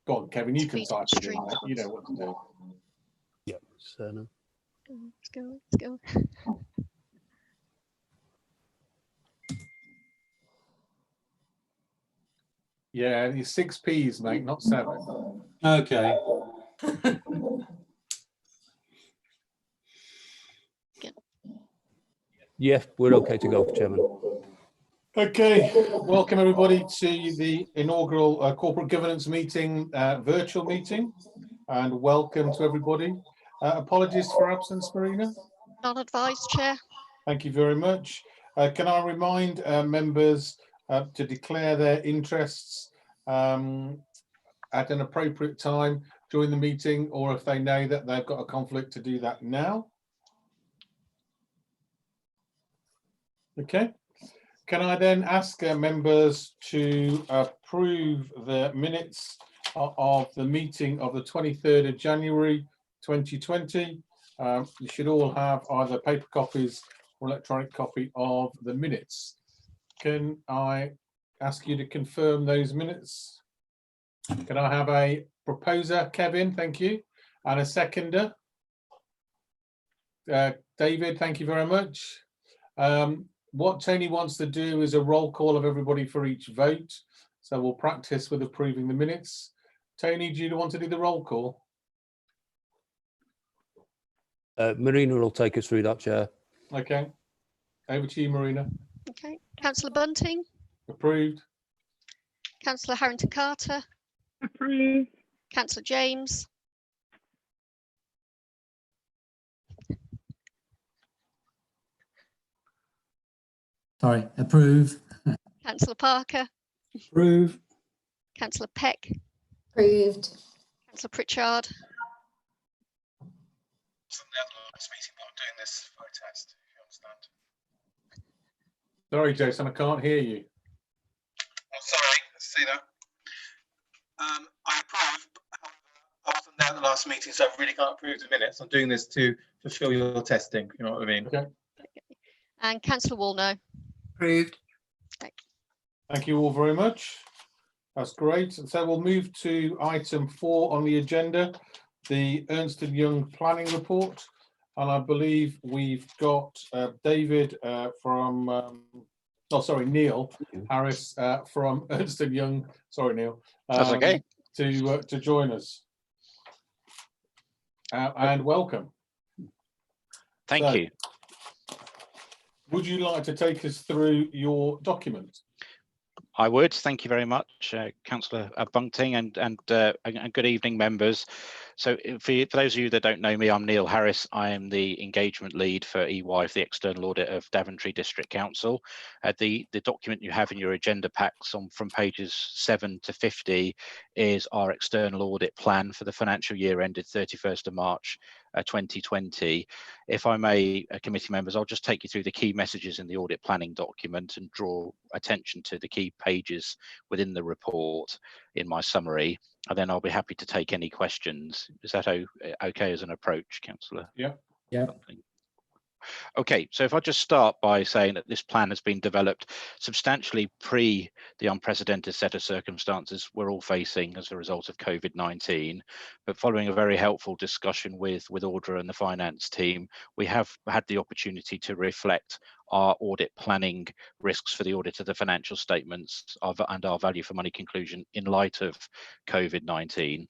Go on, Kevin, you can type it in, mate. You know what to do. Yep, certainly. Let's go. Yeah, it's 6 Ps, mate, not 7. Okay. Yeah, we're okay to go, Chairman. Okay, welcome everybody to the inaugural corporate governance meeting, virtual meeting, and welcome to everybody. Apologies for absence, Marina. Not advised, Chair. Thank you very much. Can I remind members to declare their interests at an appropriate time during the meeting, or if they know that they've got a conflict, to do that now? Okay. Can I then ask members to approve the minutes of the meeting of the 23rd of January 2020? You should all have either paper copies or electronic copy of the minutes. Can I ask you to confirm those minutes? Can I have a proposer, Kevin? Thank you. And a seconder? David, thank you very much. What Tony wants to do is a roll call of everybody for each vote. So we'll practice with approving the minutes. Tony, do you want to do the roll call? Marina will take us through that, Chair. Okay. Over to you, Marina. Okay. Councillor Bunting, Approved. Councillor Harrington Carter, Approved. Councillor James, Sorry, approve. Councillor Parker, Approve. Councillor Peck, Approved. Councillor Pritchard, Last meeting, but I'm doing this for a test, if you understand. Sorry, Jason, I can't hear you. Oh, sorry, let's see that. I approve. I wasn't there at the last meeting, so I really can't approve the minutes. I'm doing this to fulfill your testing, you know what I mean? Okay. and Councillor Wallno. Approved. Thank you all very much. That's great. And so we'll move to item 4 on the agenda, the Ernst & Young planning report. And I believe we've got David Neil Harris from Ernst & Young. Sorry, Neil. That's okay. To join us. And welcome. Thank you. Would you like to take us through your document? I would. Thank you very much, Councillor Bunting, and good evening, members. So for those of you that don't know me, I'm Neil Harris. I am the engagement lead for EY for the external audit of Daventry District Council. The document you have in your agenda packs from pages 7 to 50 is our external audit plan for the financial year ended 31st of March 2020. If I may, committee members, I'll just take you through the key messages in the audit planning document and draw attention to the key pages within the report in my summary, and then I'll be happy to take any questions. Is that okay as an approach, Councillor? Yeah. Yeah. Okay, so if I just start by saying that this plan has been developed substantially pre the unprecedented set of circumstances we're all facing as a result of COVID-19, but following a very helpful discussion with Audra and the finance team, we have had the opportunity to reflect our audit planning risks for the audit of the financial statements and our value for money conclusion in light of COVID-19.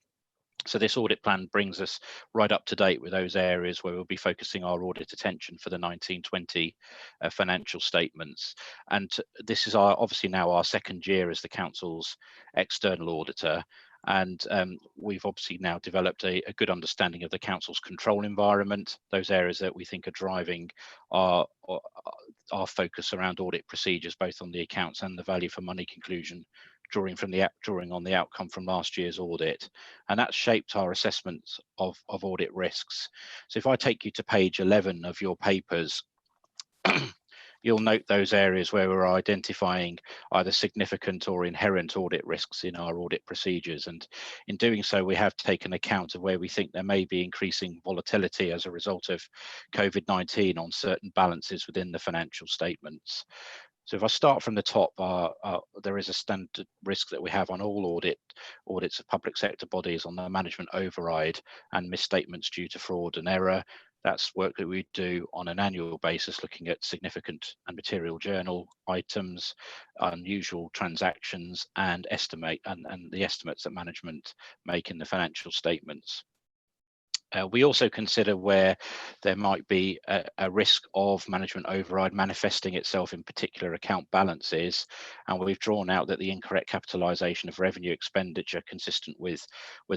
So this audit plan brings us right up to date with those areas where we'll be focusing our audit attention for the 1920 financial statements. And this is obviously now our second year as the council's external auditor. And we've obviously now developed a good understanding of the council's control environment, those areas that we think are driving our focus around audit procedures, both on the accounts and the value for money conclusion, drawing on the outcome from last year's audit, and that's shaped our assessments of audit risks. So if I take you to page 11 of your papers, you'll note those areas where we're identifying either significant or inherent audit risks in our audit procedures, and in doing so we have taken account of where we think there may be increasing volatility as a result of COVID-19 on certain balances within the financial statements. So if I start from the top, there is a standard risk that we have on all audits of public sector bodies on the management override and misstatements due to fraud and error. That's work that we do on an annual basis, looking at significant and material journal items, unusual transactions, and the estimates that management make in the financial statements. We also consider where there might be a risk of management override manifesting itself in particular account balances, and we've drawn out that the incorrect capitalization of revenue expenditure consistent with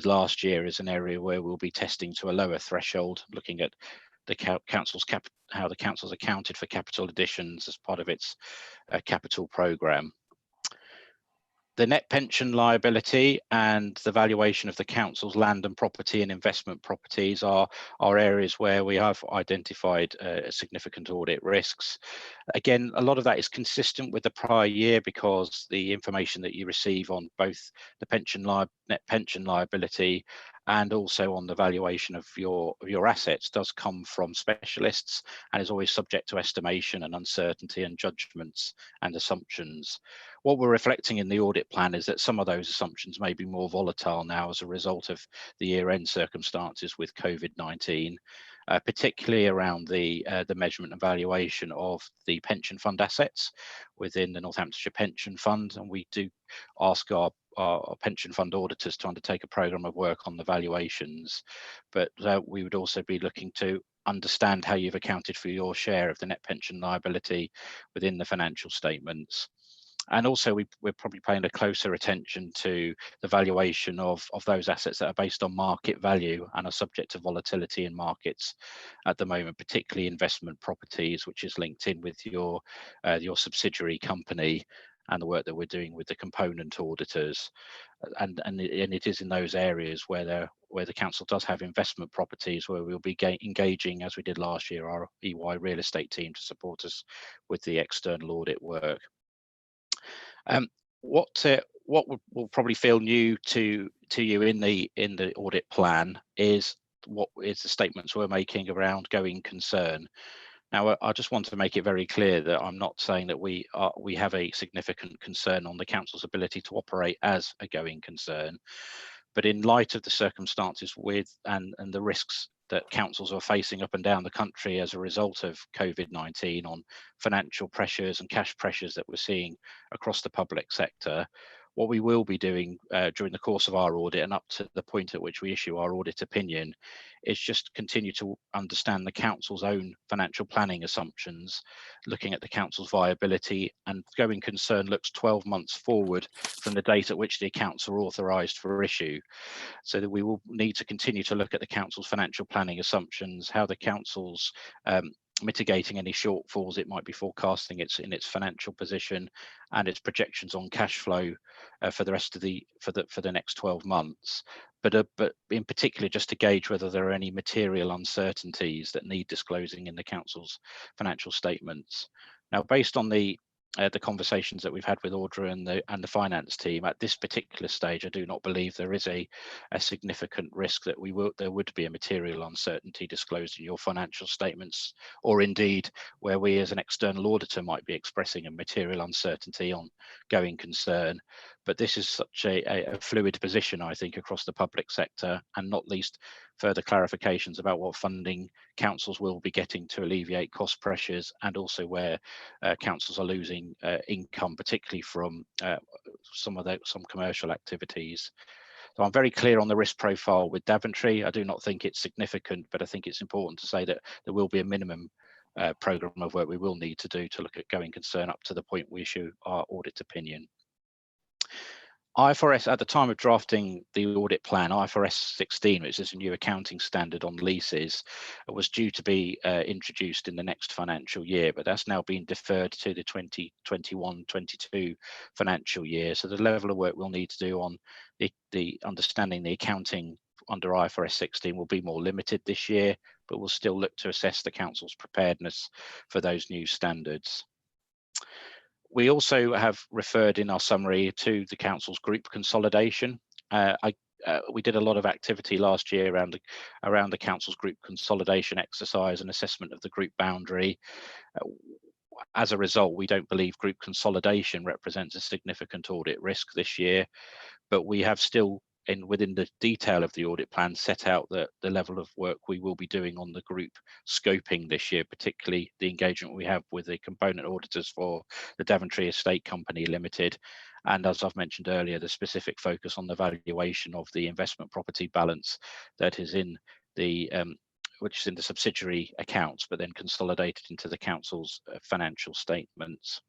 last year is an area where we'll be testing to a lower threshold, looking at the how the council's accounted for capital additions as part of its capital programme. The net pension liability and the valuation of the council's land and property and investment properties are areas where we have identified significant audit risks. Again, a lot of that is consistent with the prior year because the information that you receive on both the net pension liability and also on the valuation of your assets does come from specialists and is always subject to estimation and uncertainty and judgments and assumptions. What we're reflecting in the audit plan is that some of those assumptions may be more volatile now as a result of the year-end circumstances with COVID-19, particularly around the measurement and valuation of the pension fund assets within the Northamptonshire Pension Fund, and we do ask our pension fund auditors to undertake a programme of work on the valuations, but we would also be looking to understand how you've accounted for your share of the net pension liability within the financial statements. And also we're probably paying a closer attention to the valuation of those assets that are based on market value and are subject to volatility in markets at the moment, particularly investment properties, which is linked in with your subsidiary company and the work that we're doing with the component auditors. And it is in those areas where the council does have investment properties where we'll be engaging, as we did last year, our EY real estate team to support us with the external audit work. What will probably feel new to you in the audit plan is what is the statements we're making around going concern. Now, I just want to make it very clear that I'm not saying that we have a significant concern on the council's ability to operate as a going concern, but in light of the circumstances and the risks that councils are facing up and down the country as a result of COVID-19 on financial pressures and cash pressures that we're seeing across the public sector, what we will be doing during the course of our audit and up to the point at which we issue our audit opinion is just continue to understand the council's own financial planning assumptions, looking at the council's viability, and going concern looks 12 months forward from the date at which the accounts are authorised for issue. So that we will need to continue to look at the council's financial planning assumptions, how the council's mitigating any shortfalls it might be forecasting in its financial position and its projections on cash flow for the rest of for the next 12 months. But in particular, just to gauge whether there are any material uncertainties that need disclosing in the council's financial statements. Now, based on the conversations that we've had with Audra and the finance team, at this particular stage, I do not believe there is a significant risk that there would be a material uncertainty disclosed in your financial statements, or indeed where we as an external auditor might be expressing a material uncertainty on going concern. But this is such a fluid position, I think, across the public sector, and not least further clarifications about what funding councils will be getting to alleviate cost pressures, and also where councils are losing income, particularly from some commercial activities. So I'm very clear on the risk profile with Daventry. I do not think it's significant, but I think it's important to say that there will be a minimum programme of work we will need to do to look at going concern up to the point we issue our audit opinion. IFRS, at the time of drafting the audit plan, IFRS 16, which is a new accounting standard on leases, was due to be introduced in the next financial year, but that's now been deferred to the 2021-22 financial year. So the level of work we'll need to do on the understanding the accounting under IFRS 16 will be more limited this year, but we'll still look to assess the council's preparedness for those new standards. We also have referred in our summary to the council's group consolidation. We did a lot of activity last year around the council's group consolidation exercise and assessment of the group boundary. as a result, we don't believe group consolidation represents a significant audit risk this year, but we have still, within the detail of the audit plan, set out the level of work we will be doing on the group scoping this year, particularly the engagement we have with the component auditors for the Daventry Estate Company Limited. And as I've mentioned earlier, the specific focus on the valuation of the investment property balance that is in the which is in the subsidiary accounts, but then consolidated into the council's financial statements.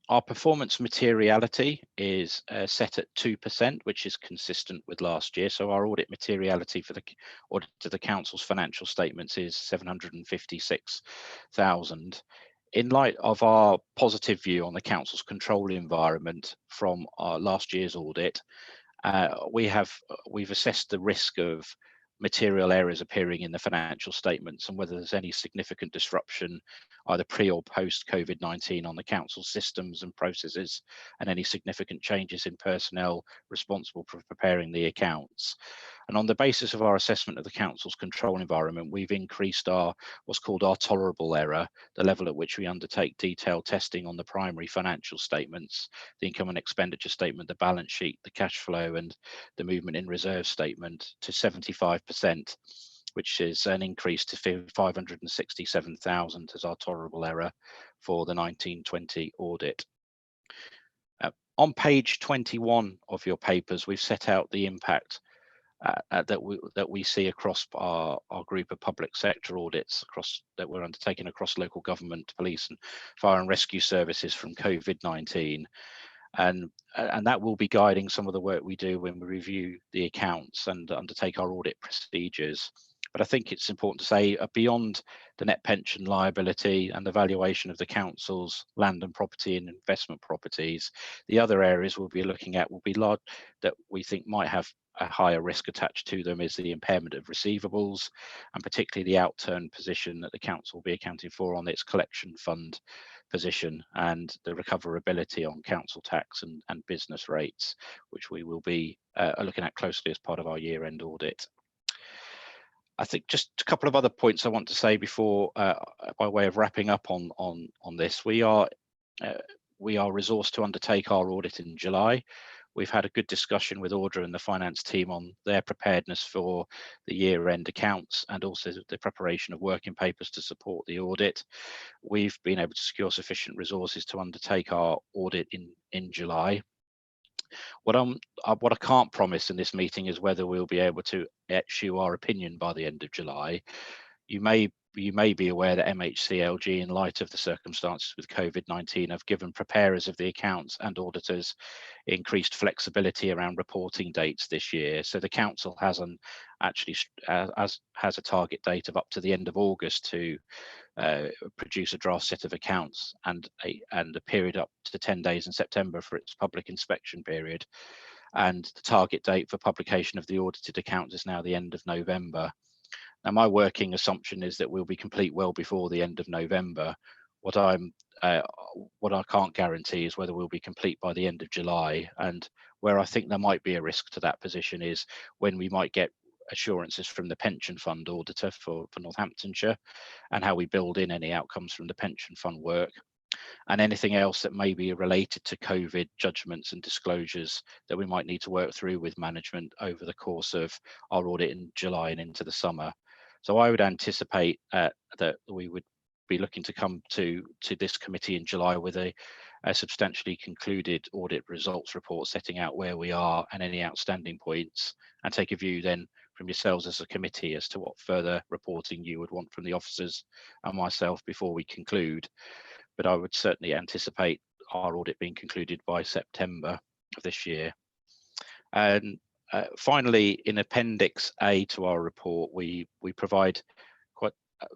Our performance materiality is set at 2%, which is consistent with last year. So our audit materiality for the audit to the council's financial statements is 756,000. In light of our positive view on the council's control environment from our last year's audit, we've assessed the risk of material errors appearing in the financial statements and whether there's any significant disruption either pre or post COVID-19 on the council's systems and processes, and any significant changes in personnel responsible for preparing the accounts. And on the basis of our assessment of the council's control environment, we've increased our what's called our tolerable error, the level at which we undertake detailed testing on the primary financial statements, the income and expenditure statement, the balance sheet, the cash flow, and the movement in reserve statement, to 75%, which is an increase to 567,000 as our tolerable error for the 1920 audit. On page 21 of your papers, we've set out the impact that we see across our group of public sector audits that we're undertaking across local government, police and fire and rescue services from COVID-19. And that will be guiding some of the work we do when we review the accounts and undertake our audit procedures. But I think it's important to say, beyond the net pension liability and the valuation of the council's land and property and investment properties, the other areas we'll be looking at will be large that we think might have a higher risk attached to them, is the impairment of receivables, and particularly the outturn position that the council will be accounting for on its collection fund position, and the recoverability on council tax and business rates, which we will be looking at closely as part of our year-end audit. I think just a couple of other points I want to say before, by way of wrapping up on this. We are resourced to undertake our audit in July. We've had a good discussion with Audra and the finance team on their preparedness for the year-end accounts and also the preparation of working papers to support the audit. We've been able to secure sufficient resources to undertake our audit in July. What I can't promise in this meeting is whether we'll be able to issue our opinion by the end of July. You may be aware that MHCLG, in light of the circumstances with COVID-19, have given preparers of the accounts and auditors increased flexibility around reporting dates this year. So the council has a target date of up to the end of August to produce a draft set of accounts, and a period up to 10 days in September for its public inspection period. And the target date for publication of the audited accounts is now the end of November. Now, my working assumption is that we'll be complete well before the end of November. What I can't guarantee is whether we'll be complete by the end of July. And where I think there might be a risk to that position is when we might get assurances from the pension fund auditor for Northamptonshire, and how we build in any outcomes from the pension fund work, and anything else that may be related to COVID judgments and disclosures that we might need to work through with management over the course of our audit in July and into the summer. So I would anticipate that we would be looking to come to this committee in July with a substantially concluded audit results report setting out where we are and any outstanding points, and take a view then from yourselves as a committee as to what further reporting you would want from the officers and myself before we conclude. But I would certainly anticipate our audit being concluded by September of this year. And finally, in Appendix A to our report, we provide quite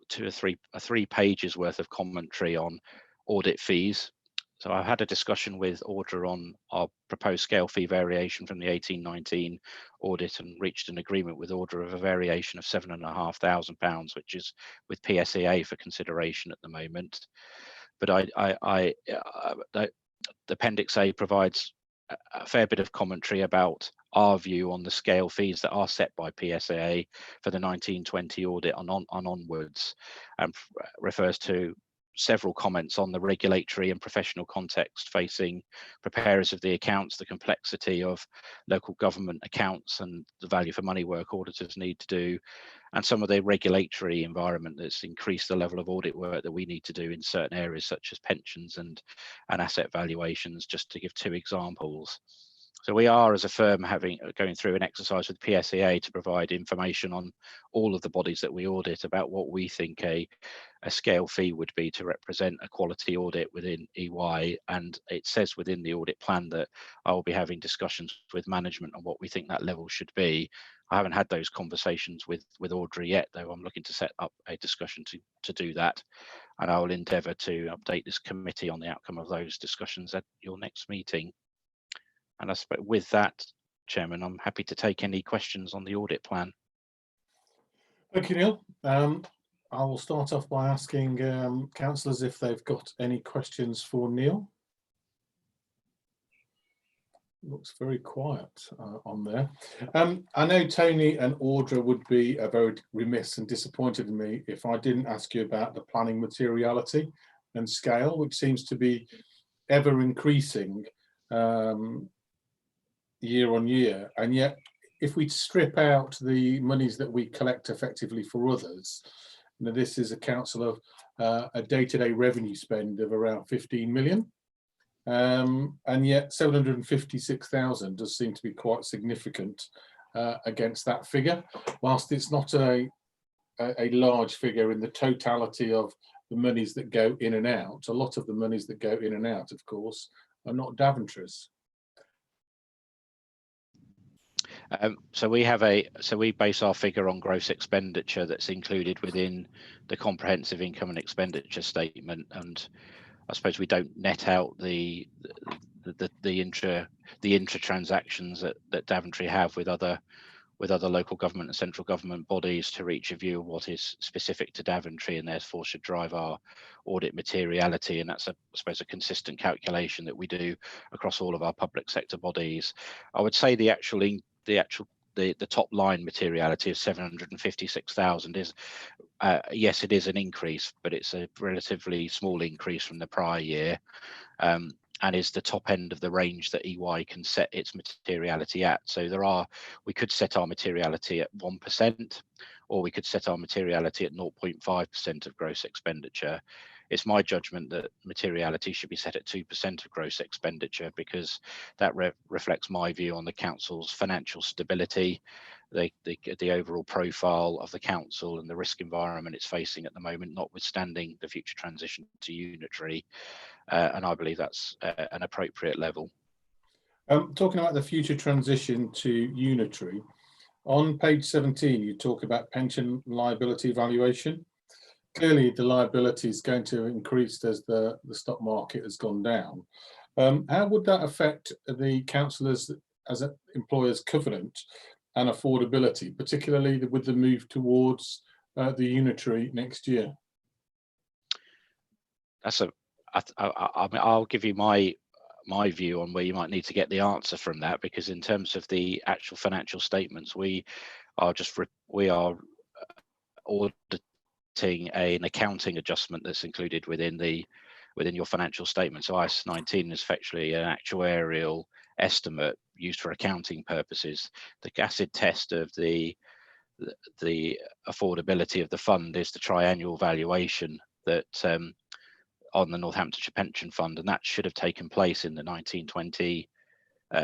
2 or 3 pages worth of commentary on audit fees. So I've had a discussion with Audra on our proposed scale fee variation from the 1819 audit, and reached an agreement with Audra of a variation of £7,500, which is with PSEA for consideration at the moment. But the Appendix A provides a fair bit of commentary about our view on the scale fees that are set by PSAA for the 1920 audit on onwards, and refers to several comments on the regulatory and professional context facing preparers of the accounts, the complexity of local government accounts and the value for money work auditors need to do, and some of the regulatory environment that's increased the level of audit work that we need to do in certain areas such as pensions and asset valuations, just to give two examples. So we are, as a firm, going through an exercise with PSAA to provide information on all of the bodies that we audit about what we think a scale fee would be to represent a quality audit within EY. And it says within the audit plan that I will be having discussions with management on what we think that level should be. I haven't had those conversations with Audrey yet, though I'm looking to set up a discussion to do that. And I will endeavour to update this committee on the outcome of those discussions at your next meeting. And I suppose with that, Chairman, I'm happy to take any questions on the audit plan. Thank you, Neil. I will start off by asking councillors if they've got any questions for Neil. Looks very quiet on there. I know Tony and Audrey would be very remiss and disappointed in me if I didn't ask you about the planning materiality and scale, which seems to be ever increasing year on year. And yet, if we strip out the monies that we collect effectively for others, you know, this is a council of a day-to-day revenue spend of around 15 million. And yet 756,000 does seem to be quite significant against that figure. Whilst it's not a large figure in the totality of the monies that go in and out, a lot of the monies that go in and out, of course, are not Daventry's. So we base our figure on gross expenditure that's included within the comprehensive income and expenditure statement, and I suppose we don't net out the intra transactions that Daventry have with other local government and central government bodies to reach a view of what is specific to Daventry, and therefore should drive our audit materiality. And that's I suppose a consistent calculation that we do across all of our public sector bodies. I would say the top line materiality of 756,000 is yes, it is an increase, but it's a relatively small increase from the prior year, and is the top end of the range that EY can set its materiality at. So we could set our materiality at 1%, or we could set our materiality at 0.5% of gross expenditure. It's my judgment that materiality should be set at 2% of gross expenditure, because that reflects my view on the council's financial stability, the overall profile of the council and the risk environment it's facing at the moment, notwithstanding the future transition to unitary. And I believe that's an appropriate level. Talking about the future transition to unitary, on page 17, you talk about pension liability valuation. Clearly, the liability is going to increase as the stock market has gone down. How would that affect the councillors as an employer's covenant and affordability, particularly with the move towards the unitary next year? I'll give you my view on where you might need to get the answer from that, because in terms of the actual financial statements, we are auditing an accounting adjustment that's included within your financial statement. So IAS 19 is effectively an actuarial estimate used for accounting purposes. The acid test of the affordability of the fund is the triennial valuation that on the Northamptonshire Pension Fund, and that should have taken place in the 1920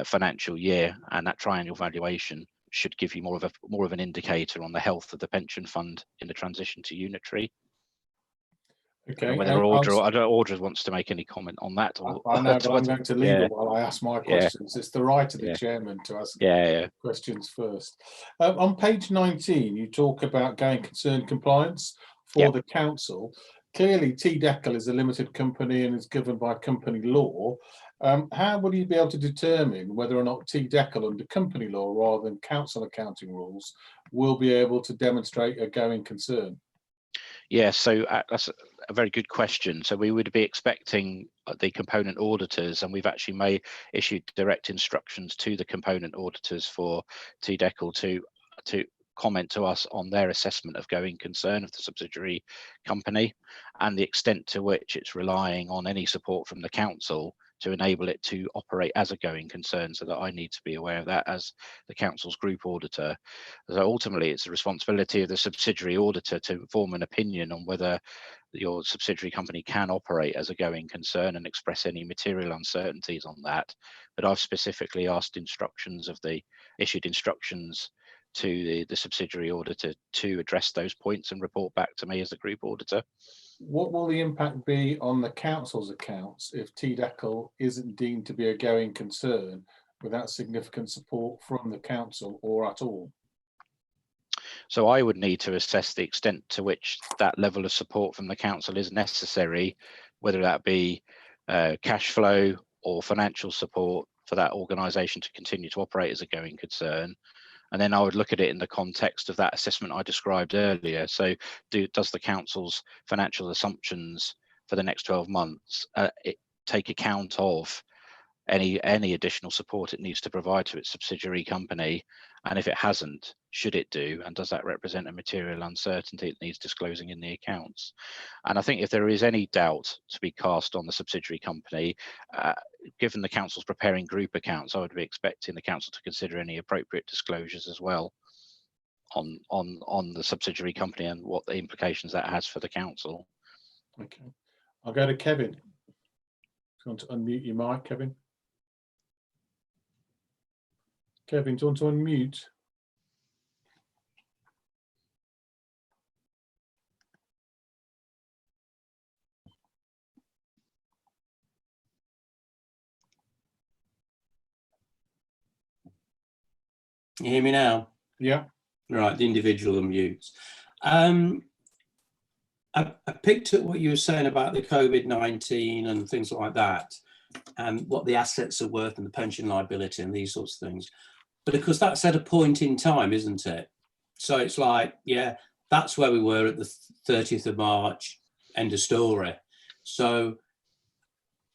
financial year, and that triennial valuation should give you more of an indicator on the health of the pension fund in the transition to unitary. Okay. Whether Audrey wants to make any comment on that, or I know, but I'm going to leave it while I ask my questions. It's the right of the chairman to ask questions first. On page 19, you talk about going concern compliance for the council. Clearly, TDECL is a limited company and is governed by company law. How will you be able to determine whether or not TDECL under company law rather than council accounting rules will be able to demonstrate a going concern? Yeah, so that's a very good question. So we would be expecting the component auditors, and we've actually issued direct instructions to the component auditors for TDECL to comment to us on their assessment of going concern of the subsidiary company and the extent to which it's relying on any support from the council to enable it to operate as a going concern, so that I need to be aware of that as the council's group auditor. So ultimately, it's the responsibility of the subsidiary auditor to form an opinion on whether your subsidiary company can operate as a going concern and express any material uncertainties on that. But I've specifically issued instructions to the subsidiary auditor to address those points and report back to me as the group auditor. What will the impact be on the council's accounts if TDECL isn't deemed to be a going concern without significant support from the council or at all? So I would need to assess the extent to which that level of support from the council is necessary, whether that be cash flow or financial support for that organisation to continue to operate as a going concern. And then I would look at it in the context of that assessment I described earlier. So does the council's financial assumptions for the next 12 months take account of any additional support it needs to provide to its subsidiary company? And if it hasn't, should it do? And does that represent a material uncertainty that needs disclosing in the accounts? And I think if there is any doubt to be cast on the subsidiary company, given the council's preparing group accounts, I would be expecting the council to consider any appropriate disclosures as well on the subsidiary company and what the implications that has for the council. Okay, I'll go to Kevin. Do you want to unmute your mic, Kevin? Kevin, do you want to unmute? Can you hear me now? Yeah. Right, the individual unmutes. I picked up what you were saying about the COVID-19 and things like that, and what the assets are worth and the pension liability and these sorts of things. But of course, that's at a point in time, isn't it? So it's like, yeah, that's where we were at the 30th of March, end of story. So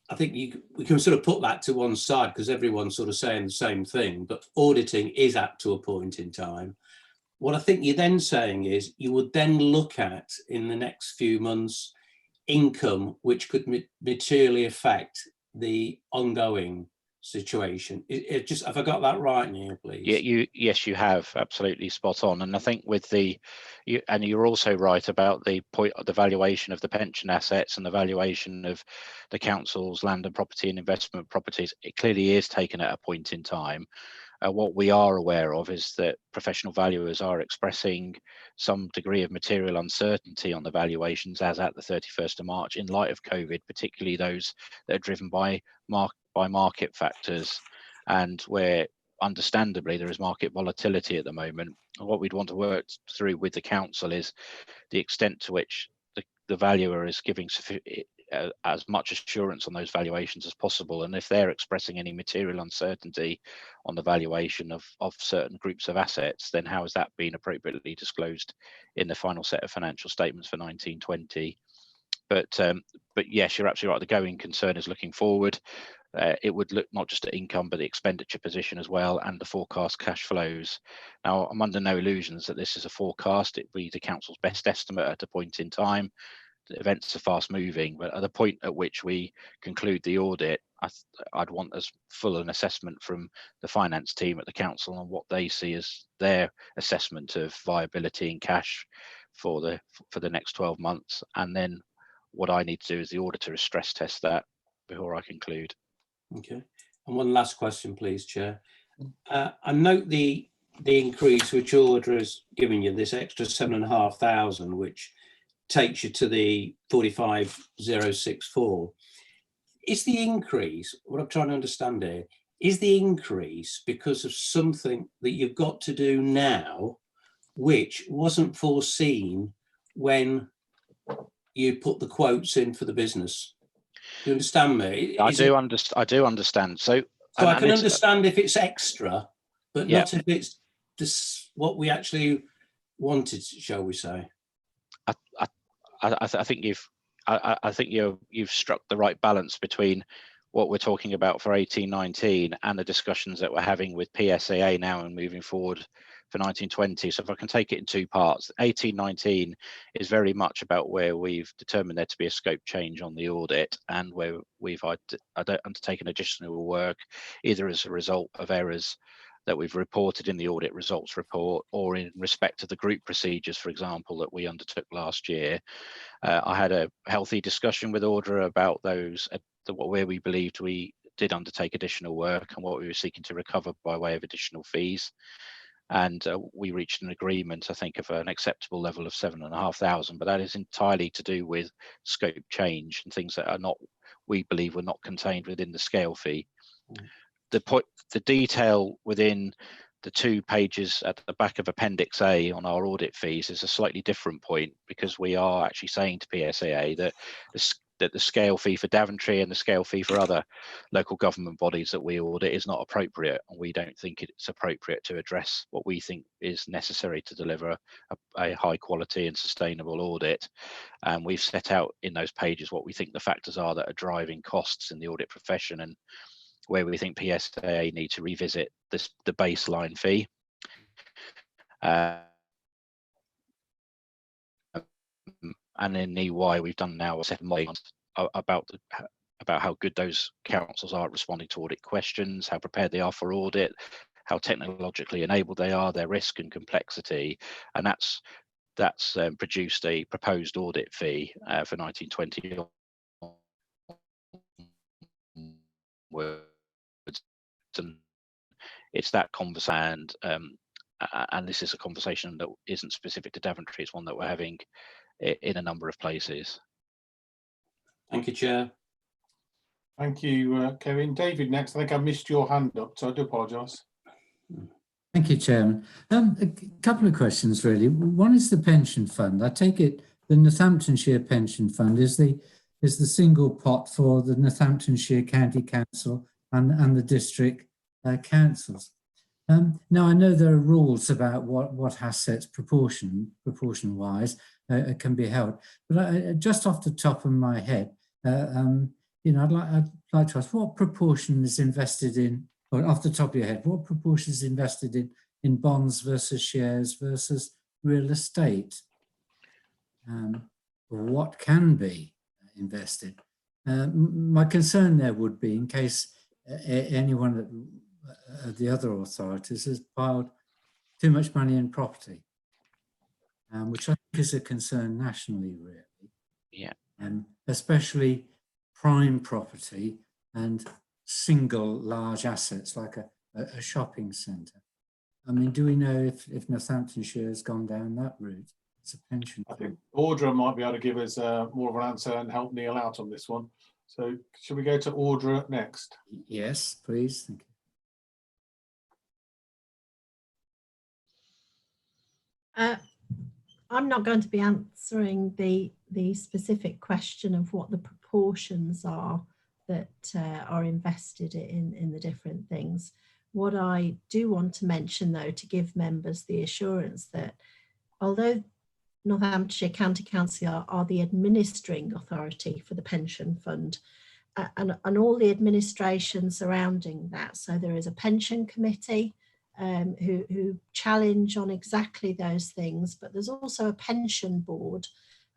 I think we can sort of put that to one side because everyone's sort of saying the same thing, but auditing is up to a point in time. What I think you're then saying is you would then look at in the next few months income which could materially affect the ongoing situation. Have I got that right, Neil, please? Yeah, yes, you have, absolutely spot on. And I think and you're also right about the point of the valuation of the pension assets and the valuation of the council's land and property and investment properties. It clearly is taken at a point in time. What we are aware of is that professional valuers are expressing some degree of material uncertainty on the valuations as at the 31st of March in light of COVID, particularly those that are driven by market factors, and where understandably there is market volatility at the moment. And what we'd want to work through with the council is the extent to which the valuer is giving as much assurance on those valuations as possible, and if they're expressing any material uncertainty on the valuation of certain groups of assets, then how has that been appropriately disclosed in the final set of financial statements for 1920? But yes, you're absolutely right. The going concern is looking forward. It would look not just at income, but the expenditure position as well, and the forecast cash flows. Now, I'm under no illusions that this is a forecast. It will be the council's best estimate at a point in time. The events are fast moving, but at the point at which we conclude the audit, I'd want as full an assessment from the finance team at the council on what they see as their assessment of viability and cash for the next 12 months. And then what I need to do as the auditor is stress test that before I conclude. Okay. And one last question, please, Chair. I note the increase which auditor has given you, this extra 7,500, which takes you to the 45,064. Is the increase, what I'm trying to understand here, is the increase because of something that you've got to do now, which wasn't foreseen when you put the quotes in for the business? Do you understand me? I do understand. So I can understand if it's extra, but not if it's what we actually wanted, shall we say? I think you've struck the right balance between what we're talking about for 18-19 and the discussions that we're having with PSAA now and moving forward for 19-20. So if I can take it in two parts, 18-19 is very much about where we've determined there to be a scope change on the audit and where we've undertaken additional work, either as a result of errors that we've reported in the audit results report or in respect of the group procedures, for example, that we undertook last year. I had a healthy discussion with Audra about those, where we believed we did undertake additional work and what we were seeking to recover by way of additional fees. And we reached an agreement, I think, of an acceptable level of 7,500, but that is entirely to do with scope change and things that are not, we believe, were not contained within the scale fee. The detail within the 2 pages at the back of Appendix A on our audit fees is a slightly different point, because we are actually saying to PSAA that the scale fee for Daventry and the scale fee for other local government bodies that we audit is not appropriate, and we don't think it's appropriate to address what we think is necessary to deliver a high quality and sustainable audit. And we've set out in those pages what we think the factors are that are driving costs in the audit profession, and where we think PSAA need to revisit the baseline fee. And in EY, we've done now a set of modelling about how good those councils are at responding to audit questions, how prepared they are for audit, how technologically enabled they are, their risk and complexity, and that's produced a proposed audit fee for 1920. And it's that conversation, and this is a conversation that isn't specific to Daventry, it's one that we're having in a number of places. Thank you, Chair. Thank you, Kevin. David, next. I think I missed your hand up, so I do apologise. Thank you, Chairman. A couple of questions, really. One is the pension fund. I take it the Northamptonshire Pension Fund is the single pot for the Northamptonshire County Council and the district councils. Now, I know there are rules about what assets proportion-wise can be held, but just off the top of my head, you know, I'd like to ask, what proportion is invested in, or off the top of your head, what proportion is invested in bonds versus shares versus real estate? What can be invested? My concern there would be, in case anyone of the other authorities has piled too much money in property, which I think is a concern nationally, really. Yeah. Especially prime property and single large assets like a shopping centre. I mean, do we know if Northamptonshire has gone down that route? It's a pension. I think Audra might be able to give us more of an answer and help Neil out on this one. So should we go to Audra next? Yes, please. Thank you. I'm not going to be answering the specific question of what the proportions are that are invested in the different things. What I do want to mention, though, to give members the assurance that although Northamptonshire County Council are the administering authority for the pension fund and all the administration surrounding that, so there is a pension committee who challenge on exactly those things, but there's also a pension board,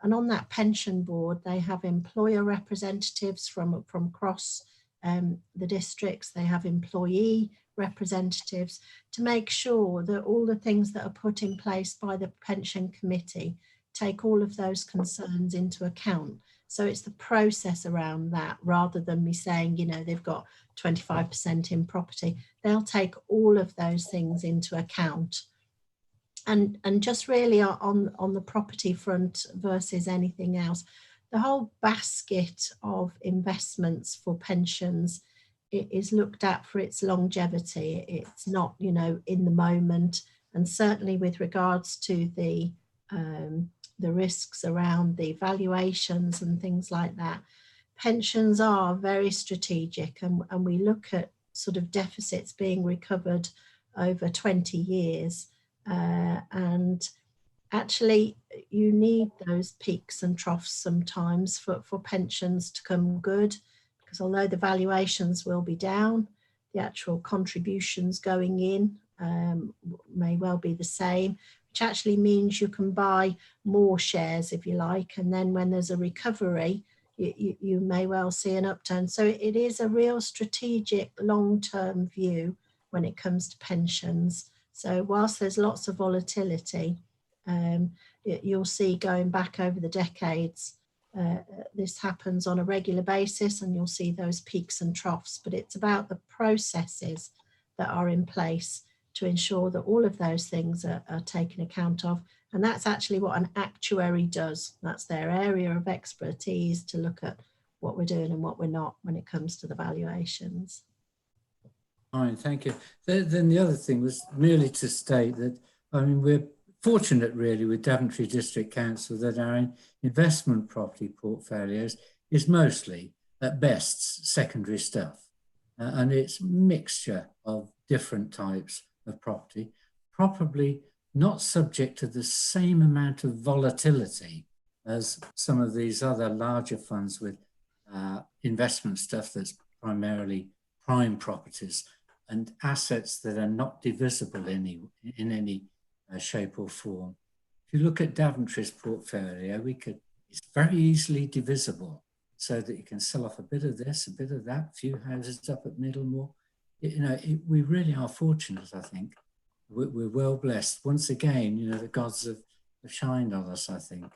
and on that pension board they have employer representatives from across the districts. They have employee representatives to make sure that all the things that are put in place by the pension committee take all of those concerns into account. So it's the process around that, rather than me saying, you know, they've got 25% in property. They'll take all of those things into account. And just really on the property front versus anything else, the whole basket of investments for pensions is looked at for its longevity. It's not, you know, in the moment, and certainly with regards to the risks around the valuations and things like that. Pensions are very strategic, and we look at sort of deficits being recovered over 20 years. And actually you need those peaks and troughs sometimes for pensions to come good, because although the valuations will be down, the actual contributions going in may well be the same, which actually means you can buy more shares if you like, and then when there's a recovery you may well see an upturn. So it is a real strategic long-term view when it comes to pensions. So whilst there's lots of volatility, you'll see going back over the decades, this happens on a regular basis, and you'll see those peaks and troughs, but it's about the processes that are in place to ensure that all of those things are taken account of. And that's actually what an actuary does. That's their area of expertise, to look at what we're doing and what we're not when it comes to the valuations. Fine, thank you. Then the other thing was merely to state that, I mean, we're fortunate really with Daventry District Council that our investment property portfolios is mostly at best secondary stuff, and it's a mixture of different types of property, probably not subject to the same amount of volatility as some of these other larger funds with investment stuff that's primarily prime properties and assets that are not divisible in any shape or form. If you look at Daventry's portfolio, it's very easily divisible, so that you can sell off a bit of this, a bit of that, a few houses up at Middlemore. We really are fortunate, I think. We're well blessed. Once again, the gods have shined on us, I think.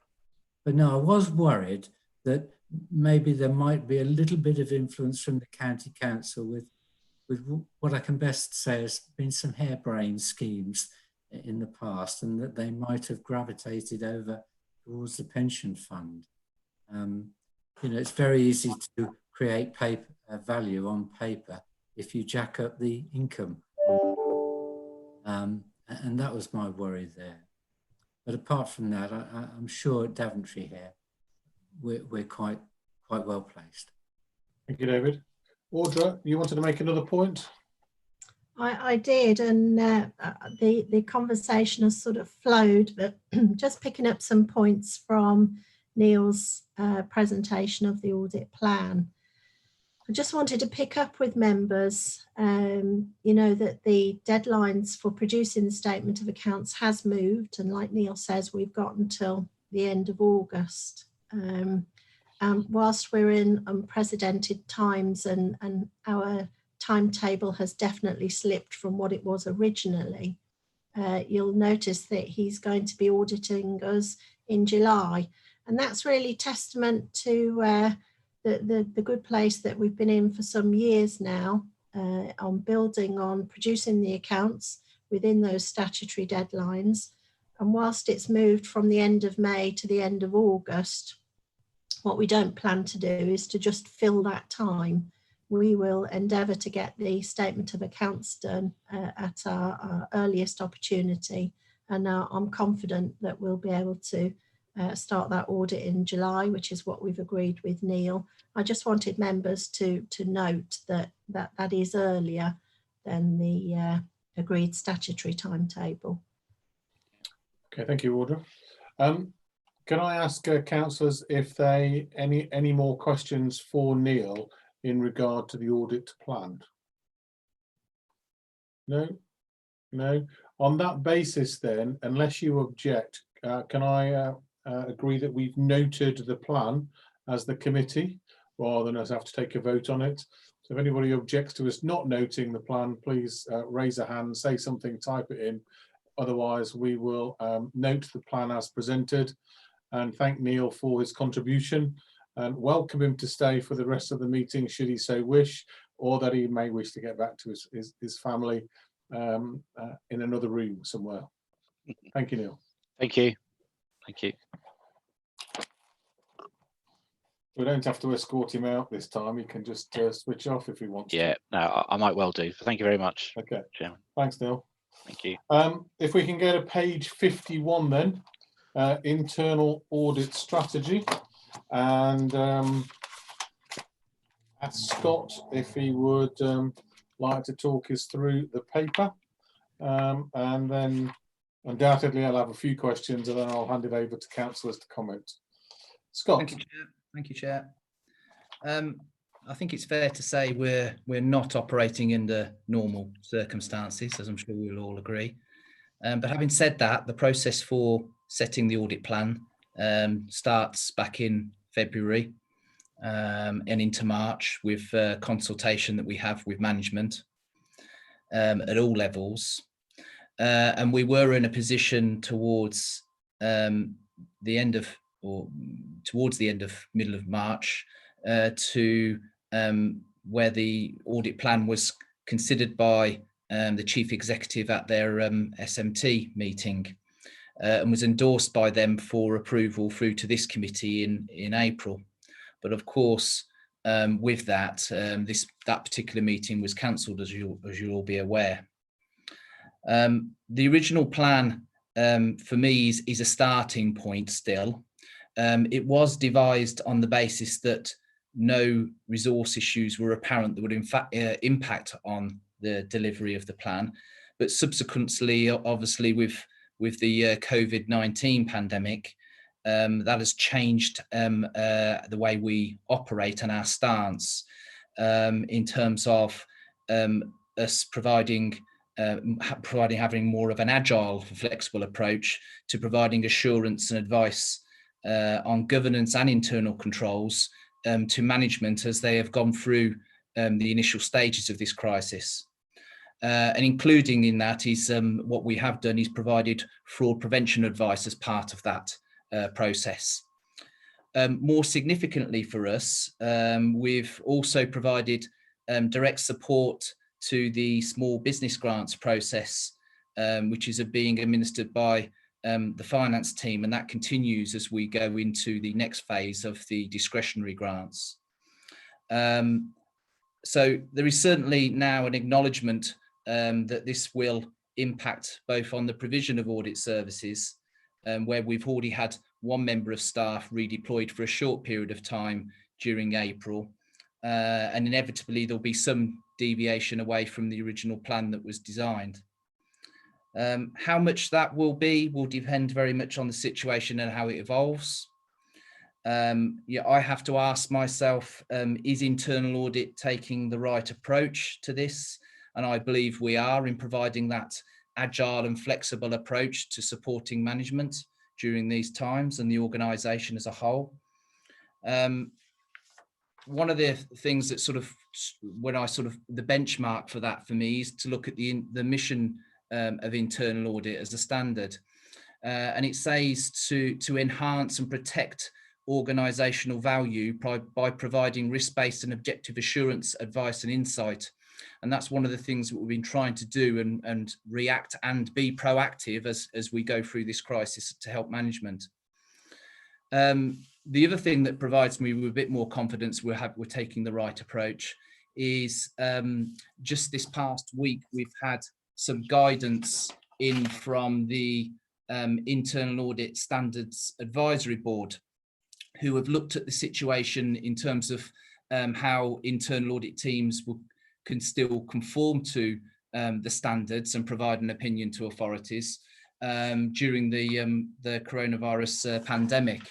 But no, I was worried that maybe there might be a little bit of influence from the county council with what I can best say has been some harebrained schemes in the past, and that they might have gravitated over towards the pension fund. It's very easy to create value on paper if you jack up the income. And that was my worry there. But apart from that, I'm sure at Daventry here, we're quite well placed. Thank you, David. Audra, you wanted to make another point? I did, and the conversation has sort of flowed, but just picking up some points from Neil's presentation of the audit plan. I just wanted to pick up with members, that the deadlines for producing the statement of accounts has moved, and like Neil says, we've got until the end of August. Whilst we're in unprecedented times and our timetable has definitely slipped from what it was originally, you'll notice that he's going to be auditing us in July, and that's really testament to the good place that we've been in for some years now, on building on producing the accounts within those statutory deadlines. And whilst it's moved from the end of May to the end of August, what we don't plan to do is to just fill that time. We will endeavour to get the statement of accounts done at our earliest opportunity, and I'm confident that we'll be able to start that audit in July, which is what we've agreed with Neil. I just wanted members to note that is earlier than the agreed statutory timetable. Okay, thank you, Audra. Can I ask councillors if they any more questions for Neil in regard to the audit plan? No? On that basis then, unless you object, can I agree that we've noted the plan as the committee rather than us have to take a vote on it? So if anybody objects to us not noting the plan, please raise a hand, say something, type it in. Otherwise, we will note the plan as presented and thank Neil for his contribution and welcome him to stay for the rest of the meeting should he so wish, or that he may wish to get back to his family in another room somewhere. Thank you, Neil. Thank you. Thank you. We don't have to escort him out this time. He can just switch off if he wants. Yeah, no, I might well do. Thank you very much. Okay. Chairman. Thanks, Neil. Thank you. If we can go to page 51 then, internal audit strategy, and ask Scott if he would like to talk us through the paper, and then Undoubtedly, I'll have a few questions and then I'll hand it over to councillors to comment. Scott. Thank you, Chair. Thank you, Chair. I think it's fair to say we're not operating under normal circumstances, as I'm sure we'll all agree. But having said that, the process for setting the audit plan starts back in February and into March with consultation that we have with management at all levels. And we were in a position towards the end of middle of March to where the audit plan was considered by the chief executive at their SMT meeting and was endorsed by them for approval through to this committee in April. But of course, with that, that particular meeting was cancelled, as you'll all be aware. The original plan for me is a starting point still. It was devised on the basis that no resource issues were apparent that would in fact impact on the delivery of the plan, but subsequently, obviously, with the COVID-19 pandemic, that has changed the way we operate and our stance in terms of us having more of an agile, flexible approach to providing assurance and advice on governance and internal controls to management as they have gone through the initial stages of this crisis. And including in that is what we have done is provided fraud prevention advice as part of that process. More significantly for us, we've also provided direct support to the small business grants process, which is being administered by the finance team, and that continues as we go into the next phase of the discretionary grants. So there is certainly now an acknowledgement that this will impact both on the provision of audit services, where we've already had one member of staff redeployed for a short period of time during April, and inevitably there'll be some deviation away from the original plan that was designed. How much that will depend very much on the situation and how it evolves. Yeah, I have to ask myself, is internal audit taking the right approach to this? And I believe we are in providing that agile and flexible approach to supporting management during these times and the organisation as a whole. One of the things that the benchmark for that for me is to look at the mission of internal audit as a standard. And it says to enhance and protect organisational value by providing risk-based and objective assurance, advice and insight. And that's one of the things that we've been trying to do and react and be proactive as we go through this crisis to help management. The other thing that provides me with a bit more confidence we're taking the right approach is just this past week, we've had some guidance in from the Internal Audit Standards Advisory Board, who have looked at the situation in terms of how internal audit teams can still conform to the standards and provide an opinion to authorities during the coronavirus pandemic.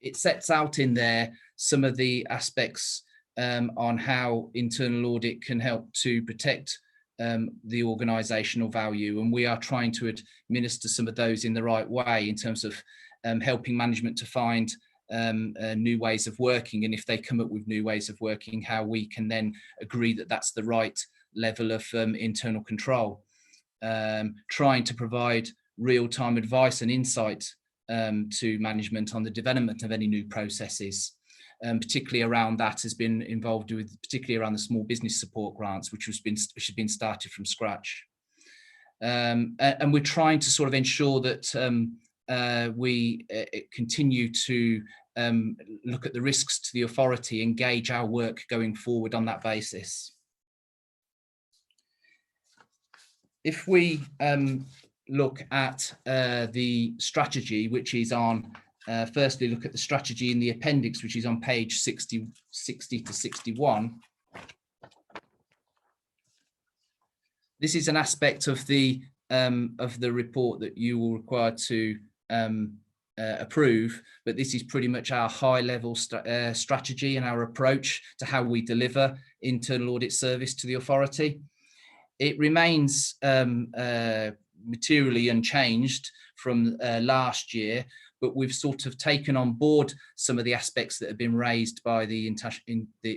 It sets out in there some of the aspects on how internal audit can help to protect the organisational value, and we are trying to administer some of those in the right way in terms of helping management to find new ways of working, and if they come up with new ways of working, how we can then agree that that's the right level of internal control. Trying to provide real-time advice and insight to management on the development of any new processes. Particularly around that has been involved with, particularly around the small business support grants, which has been started from scratch. And we're trying to sort of ensure that we continue to look at the risks to the authority, engage our work going forward on that basis. If we look at the strategy, which is on, firstly look at the strategy in the appendix, which is on page 60 to 61. this is an aspect of the report that you will require to approve, but this is pretty much our high level strategy and our approach to how we deliver internal audit service to the authority. It remains materially unchanged from last year, but we've sort of taken on board some of the aspects that have been raised by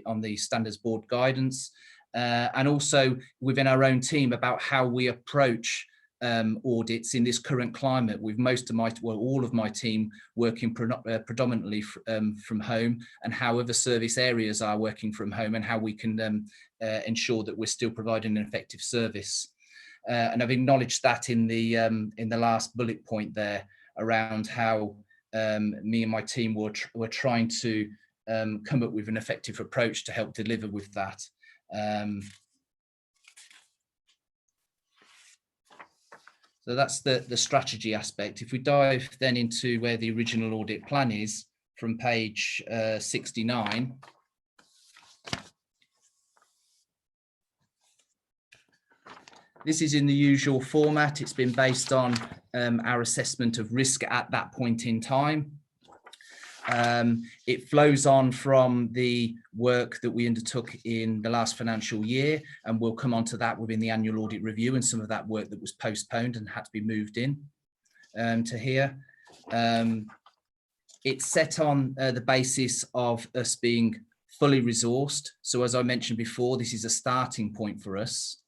on the standards board guidance, and also within our own team about how we approach audits in this current climate, with all of my team working predominantly from home, and how other service areas are working from home, and how we can ensure that we're still providing an effective service. And I've acknowledged that in the last bullet point there around how me and my team were trying to come up with an effective approach to help deliver with that. So that's the strategy aspect. If we dive then into where the original audit plan is from page 69. This is in the usual format. It's been based on our assessment of risk at that point in time. It flows on from the work that we undertook in the last financial year, and we'll come on to that within the annual audit review and some of that work that was postponed and had to be moved in to here. It's set on the basis of us being fully resourced. So as I mentioned before, this is a starting point for us.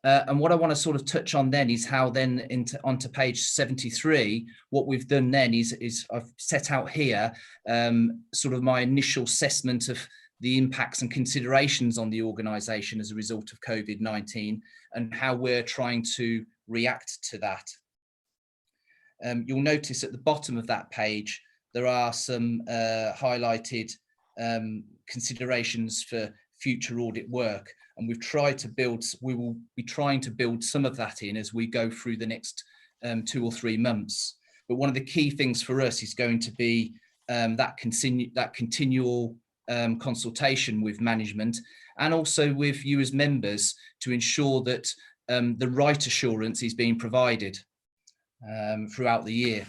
And what I want to sort of touch on then is how then onto page 73, what we've done then is I've set out here sort of my initial assessment of the impacts and considerations on the organisation as a result of COVID-19 and how we're trying to react to that. You'll notice at the bottom of that page, there are some highlighted considerations for future audit work. And we will be trying to build some of that in as we go through the next 2 or 3 months. But one of the key things for us is going to be that continual consultation with management and also with you as members to ensure that the right assurance is being provided throughout the year.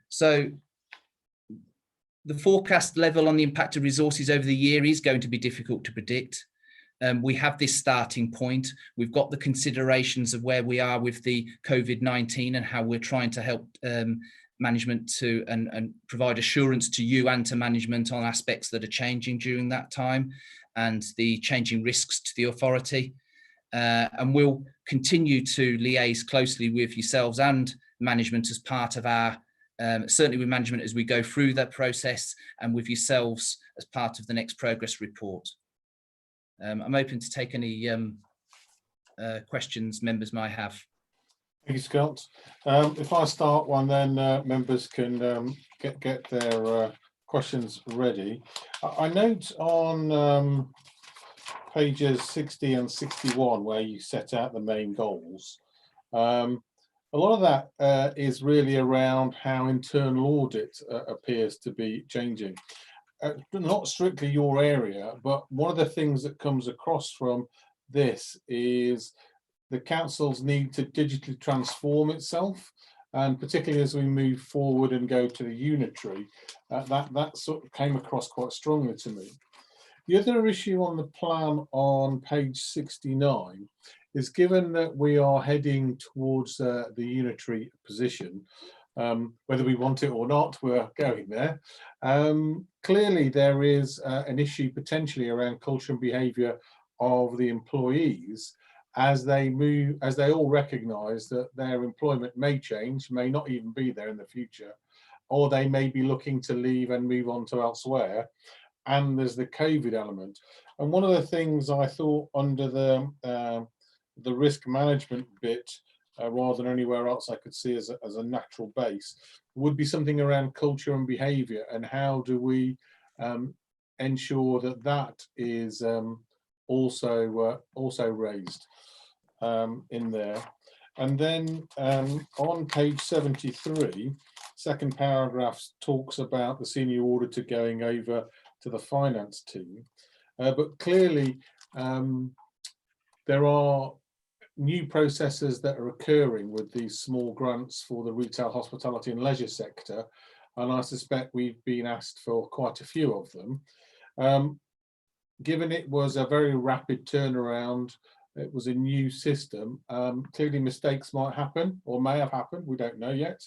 So the forecast level on the impact of resources over the year is going to be difficult to predict. We have this starting point. We've got the considerations of where we are with the COVID-19 and how we're trying to help management to and provide assurance to you and to management on aspects that are changing during that time and the changing risks to the authority. And we'll continue to liaise closely with yourselves and management as part of our certainly with management as we go through that process and with yourselves as part of the next progress report. I'm open to take any questions members might have. Thank you, Scott. If I start one, then members can get their questions ready. I note on pages 60 and 61 where you set out the main goals. A lot of that is really around how internal audit appears to be changing. Not strictly your area, but one of the things that comes across from this is the council's need to digitally transform itself, and particularly as we move forward and go to the unitary, that sort of came across quite strongly to me. The other issue on the plan on page 69 is, given that we are heading towards the unitary position, whether we want it or not, we're going there. Clearly, there is an issue potentially around culture and behaviour of the employees as they all recognise that their employment may change, may not even be there in the future, or they may be looking to leave and move on to elsewhere. And there's the COVID element. And one of the things I thought under the risk management bit, rather than anywhere else I could see as a natural base, would be something around culture and behaviour, and how do we ensure that that is also raised in there. And then on page 73, second paragraph talks about the senior auditor going over to the finance team. but clearly there are new processes that are occurring with these small grants for the retail, hospitality and leisure sector, and I suspect we've been asked for quite a few of them. Given it was a very rapid turnaround, it was a new system, clearly mistakes might happen or may have happened, we don't know yet.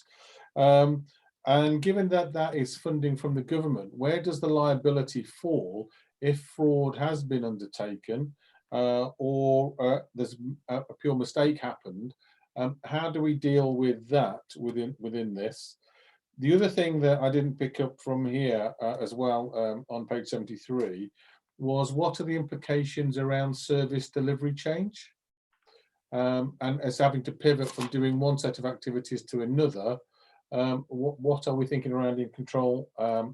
And given that that is funding from the government, where does the liability fall if fraud has been undertaken or there's a pure mistake happened? How do we deal with that within this? The other thing that I didn't pick up from here as well on page 73 was, what are the implications around service delivery change? And as having to pivot from doing one set of activities to another, what are we thinking around in control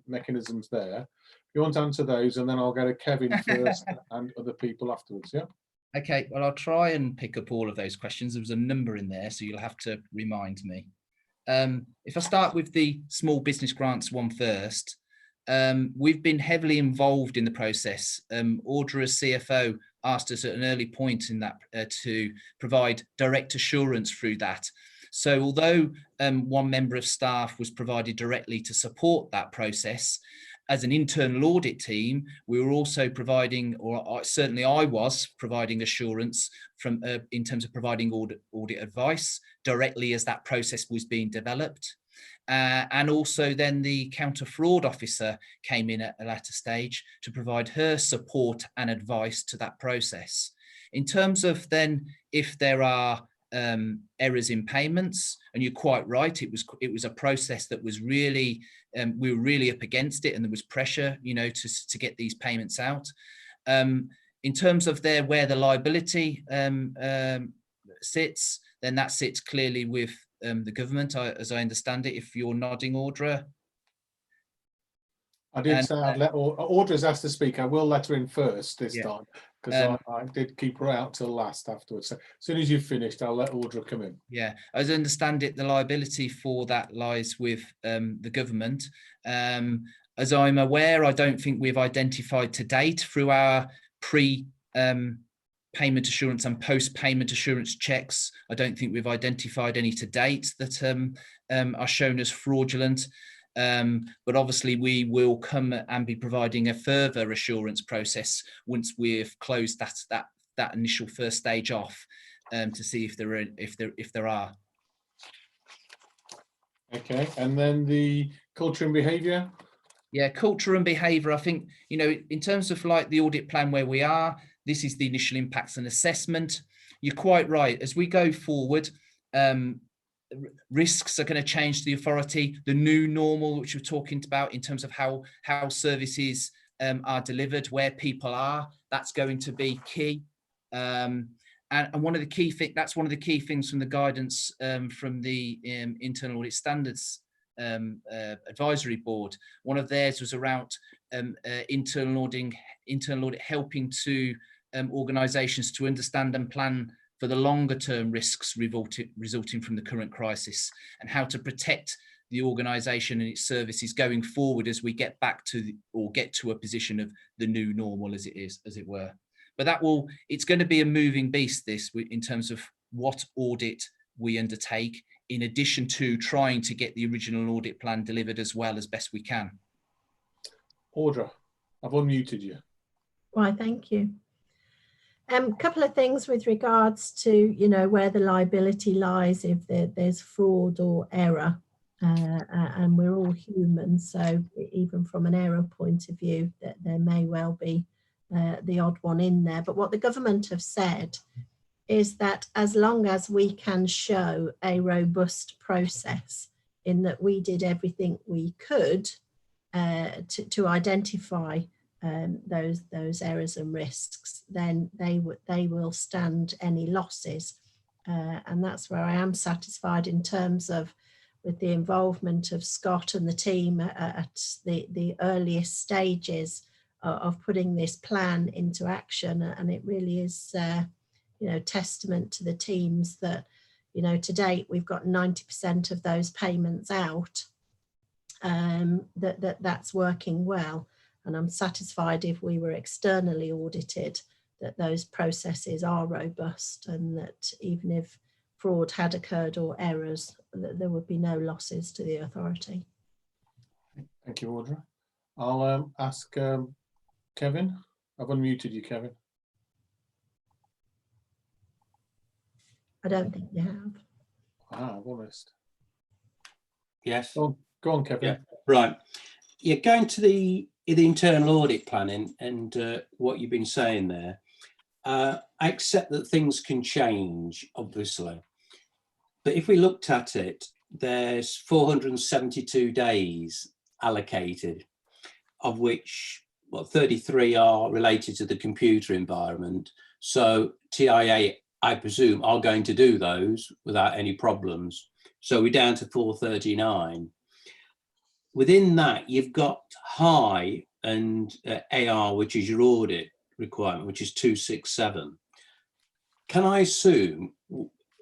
mechanisms there? If you want to answer those, and then I'll go to Kevin first and other people afterwards, yeah? Okay, well, I'll try and pick up all of those questions. There was a number in there, so you'll have to remind me. If I start with the small business grants one first, we've been heavily involved in the process. Audra as CFO asked us at an early point in that to provide direct assurance through that. So although one member of staff was provided directly to support that process, as an internal audit team, we were also providing, or certainly I was providing assurance from in terms of providing audit advice directly as that process was being developed. And also then the counter fraud officer came in at a latter stage to provide her support and advice to that process. In terms of then if there are errors in payments, and you're quite right, it was a process that was really we were really up against it, and there was pressure, you know, to get these payments out. In terms of where the liability sits, then that sits clearly with the government, as I understand it. If you're nodding, Audra. I did say I'd let Audra's asked to speak. I will let her in first this time, because I did keep her out till last afterwards. So as soon as you've finished, I'll let Audra come in. Yeah, as I understand it, the liability for that lies with the government. As I'm aware, I don't think we've identified to date through our payment assurance and post-payment assurance checks. I don't think we've identified any to date that are shown as fraudulent. But obviously we will come and be providing a further assurance process once we've closed that initial first stage off, to see if there are. Okay, and then the culture and behaviour. Yeah, culture and behaviour. I think, you know, in terms of like the audit plan where we are, this is the initial impacts and assessment. You're quite right. As we go forward, risks are going to change the authority, the new normal, which we're talking about in terms of how services are delivered, where people are, that's going to be key. And one of the key things, that's one of the key things from the guidance from the Internal Audit Standards Advisory Board. One of theirs was around internal audit helping to organisations to understand and plan for the longer term risks resulting from the current crisis, and how to protect the organisation and its services going forward as we get back to get to a position of the new normal, as it were. But it's going to be a moving beast, this, in terms of what audit we undertake, in addition to trying to get the original audit plan delivered as well as best we can. Audra, I've unmuted you. Why, thank you. Couple of things with regards to, you know, where the liability lies if there's fraud or error, and we're all human, so even from an error point of view, that there may well be the odd one in there. But what the government have said is that as long as we can show a robust process, in that we did everything we could to identify those errors and risks, then they will stand any losses, and that's where I am satisfied in terms of with the involvement of Scott and the team at the earliest stages of putting this plan into action. And it really is you know, testament to the teams that, you know, to date we've got 90% of those payments out, that's working well. And I'm satisfied if we were externally audited that those processes are robust, and that even if fraud had occurred or errors, that there would be no losses to the authority. Thank you, Audra. I'll ask Kevin. I've unmuted you, Kevin. I don't think you have. Ah, honest. Yes. Go on, Kevin. Yeah. Right. You're going to the internal audit planning and what you've been saying there. I accept that things can change, obviously. But if we looked at it, there's 472 days allocated, of which 33 are related to the computer environment. So TIA, I presume, are going to do those without any problems. So we're down to 439. Within that, you've got high and AR, which is your audit requirement, which is 267. Can I assume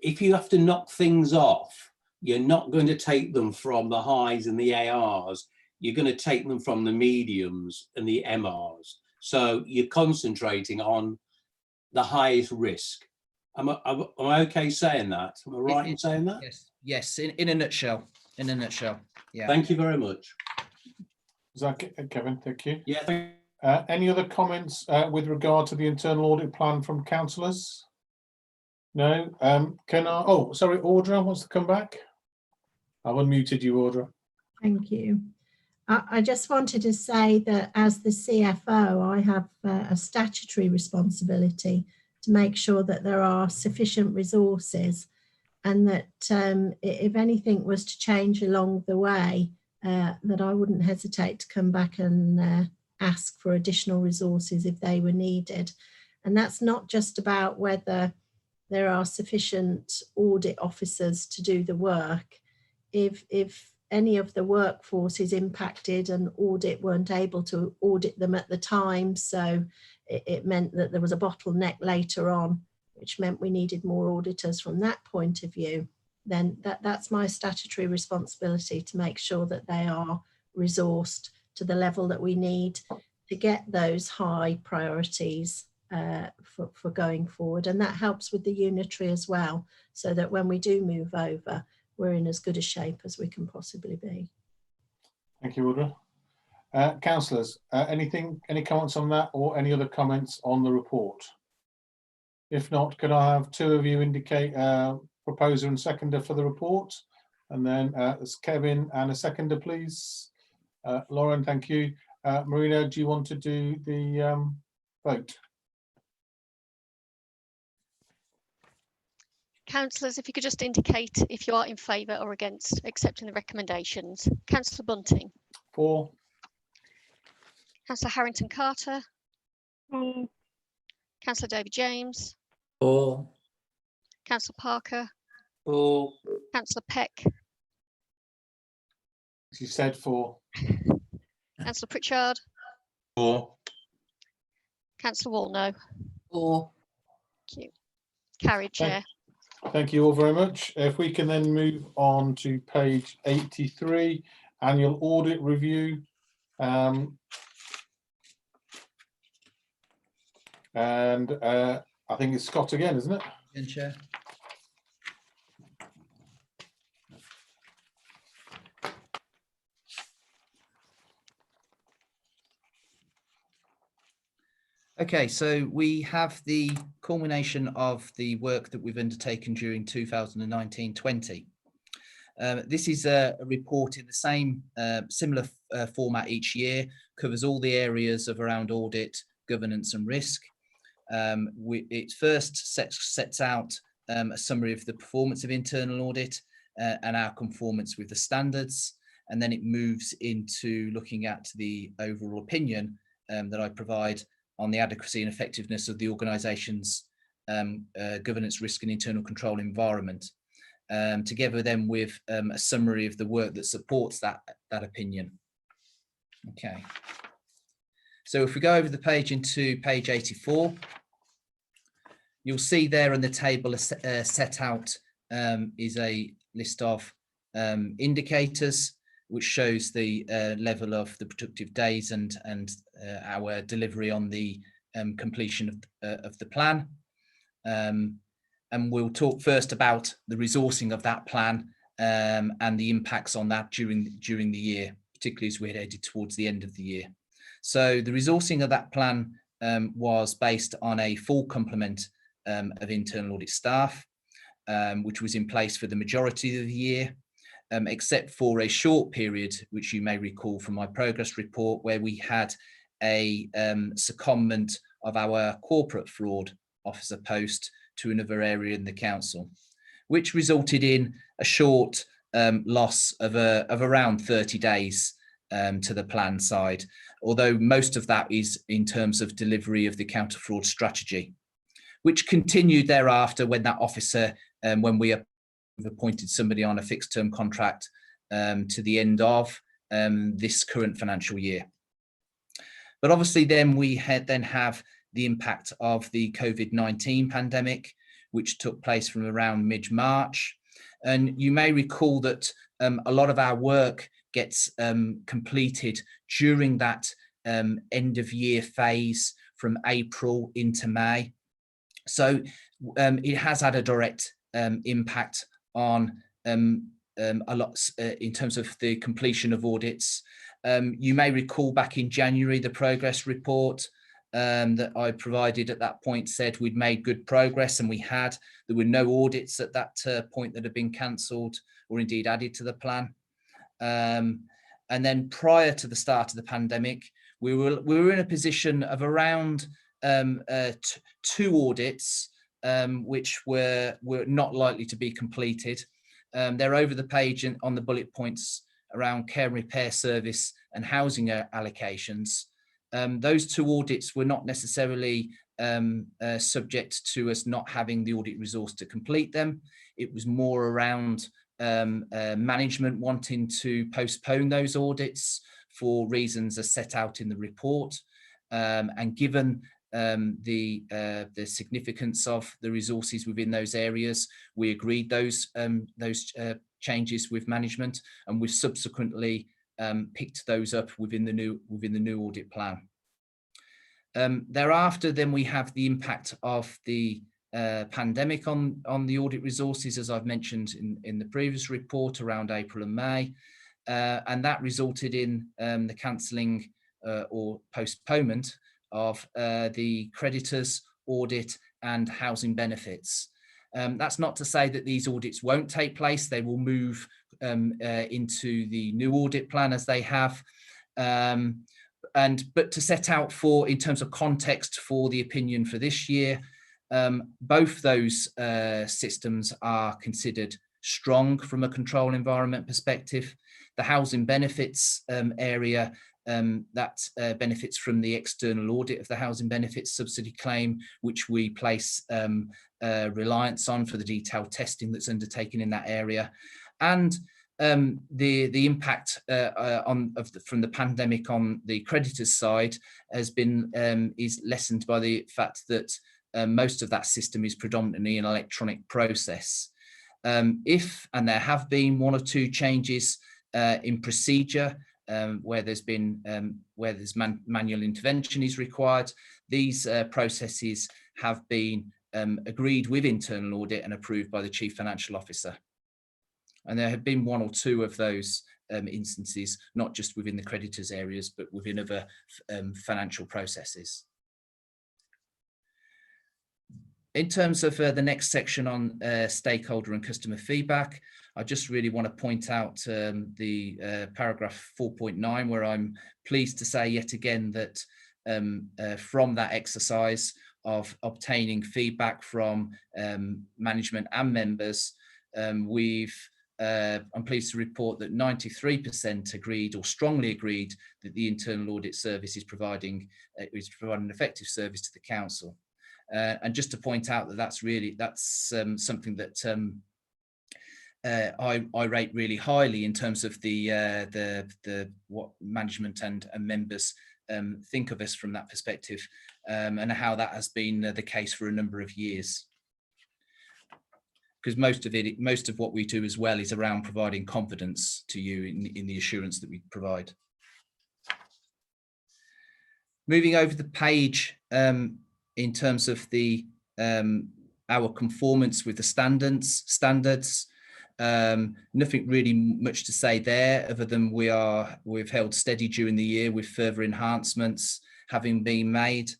if you have to knock things off, you're not going to take them from the highs and the ARs, you're going to take them from the mediums and the MRs. So you're concentrating on the highest risk. Am I okay saying that? Am I right in saying that? Yes. In a nutshell. Yeah. Thank you very much. Is that Kevin? Thank you. Yeah. Thank Any other comments with regard to the internal audit plan from councillors? No. Can I? Oh, sorry. Audra wants to come back. I've unmuted you, Audra. Thank you. I just wanted to say that as the CFO, I have a statutory responsibility to make sure that there are sufficient resources, and that if anything was to change along the way, that I wouldn't hesitate to come back and ask for additional resources if they were needed. And that's not just about whether there are sufficient audit officers to do the work. If any of the workforce is impacted and audit weren't able to audit them at the time, so it meant that there was a bottleneck later on, which meant we needed more auditors from that point of view, then that's my statutory responsibility to make sure that they are resourced to the level that we need to get those high priorities for going forward. And that helps with the unitary as well, so that when we do move over, we're in as good a shape as we can possibly be. Thank you, Audra. Councillors, any comments on that, or any other comments on the report? If not, could I have two of you indicate proposer and seconder for the report? And then it's Kevin and a seconder, please. Lauren, thank you. Marina, do you want to do the vote? Councillors, if you could just indicate if you are in favour or against accepting the recommendations. Councillor Bunting. For. Councillor Harrington Carter. Councillor David James. For. Councillor Parker. For. Councillor Peck. She said for. Councillor Pritchard. For. Councillor Wallno. For. Thank you. Carried, Chair. Thank you all very much. If we can then move on to page 83, annual audit review. And I think it's Scott again, isn't it? Again, Chair. Okay, so we have the culmination of the work that we've undertaken during 2019-20. This is a report in the same similar format each year, covers all the areas of around audit, governance and risk. It first sets out a summary of the performance of internal audit and our conformance with the standards, and then it moves into looking at the overall opinion that I provide on the adequacy and effectiveness of the organisation's governance, risk and internal control environment, together then with a summary of the work that supports that opinion. Okay, so if we go over the page into page 84, you'll see there in the table set out is a list of indicators which shows the level of the productive days and our delivery on the completion of the plan. And we'll talk first about the resourcing of that plan and the impacts on that during the year, particularly as we're headed towards the end of the year. So the resourcing of that plan was based on a full complement of internal audit staff, which was in place for the majority of the year, except for a short period, which you may recall from my progress report, where we had a secondment of our corporate fraud officer post to another area in the council, which resulted in a short loss of around 30 days to the plan side, although most of that is in terms of delivery of the counter fraud strategy, which continued thereafter when that officer, when we appointed somebody on a fixed term contract to the end of this current financial year. But obviously then we have the impact of the COVID-19 pandemic, which took place from around mid-March. And you may recall that a lot of our work gets completed during that end of year phase from April into May. So it has had a direct impact on a lot in terms of the completion of audits. You may recall back in January, the progress report that I provided at that point said we'd made good progress, and we had. There were no audits at that point that had been cancelled or indeed added to the plan. And then prior to the start of the pandemic, we were in a position of around 2 audits which were not likely to be completed. They're over the page and on the bullet points around care and repair service and housing allocations. Those 2 audits were not necessarily subject to us not having the audit resource to complete them. It was more around management wanting to postpone those audits for reasons as set out in the report. And given the significance of the resources within those areas, we agreed those changes with management, and we've subsequently picked those up within the new audit plan. Thereafter, then we have the impact of the pandemic on the audit resources, as I've mentioned in the previous report, around April and May, and that resulted in the cancelling or postponement of the creditors, audit and housing benefits. That's not to say that these audits won't take place. They will move into the new audit plan as they have. But to set out in terms of context for the opinion for this year, both those systems are considered strong from a control environment perspective. The housing benefits area that benefits from the external audit of the housing benefits subsidy claim, which we place reliance on for the detailed testing that's undertaken in that area, and the impact from the pandemic on the creditors side has been is lessened by the fact that most of that system is predominantly an electronic process. And there have been 1 or 2 changes in procedure where there's manual intervention is required, these processes have been agreed with internal audit and approved by the Chief Financial Officer. And there have been 1 or 2 of those instances, not just within the creditors areas, but within other financial processes. In terms of the next section on stakeholder and customer feedback, I just really want to point out the paragraph 4.9, where I'm pleased to say yet again that from that exercise of obtaining feedback from management and members, I'm pleased to report that 93% agreed or strongly agreed that the internal audit service is providing an effective service to the council. And just to point out that that's something that I rate really highly in terms of the what management and members think of us from that perspective, and how that has been the case for a number of years. because most of what we do as well is around providing confidence to you in the assurance that we provide. Moving over the page, in terms of the our conformance with the standards, nothing really much to say there other than we've held steady during the year with further enhancements having been made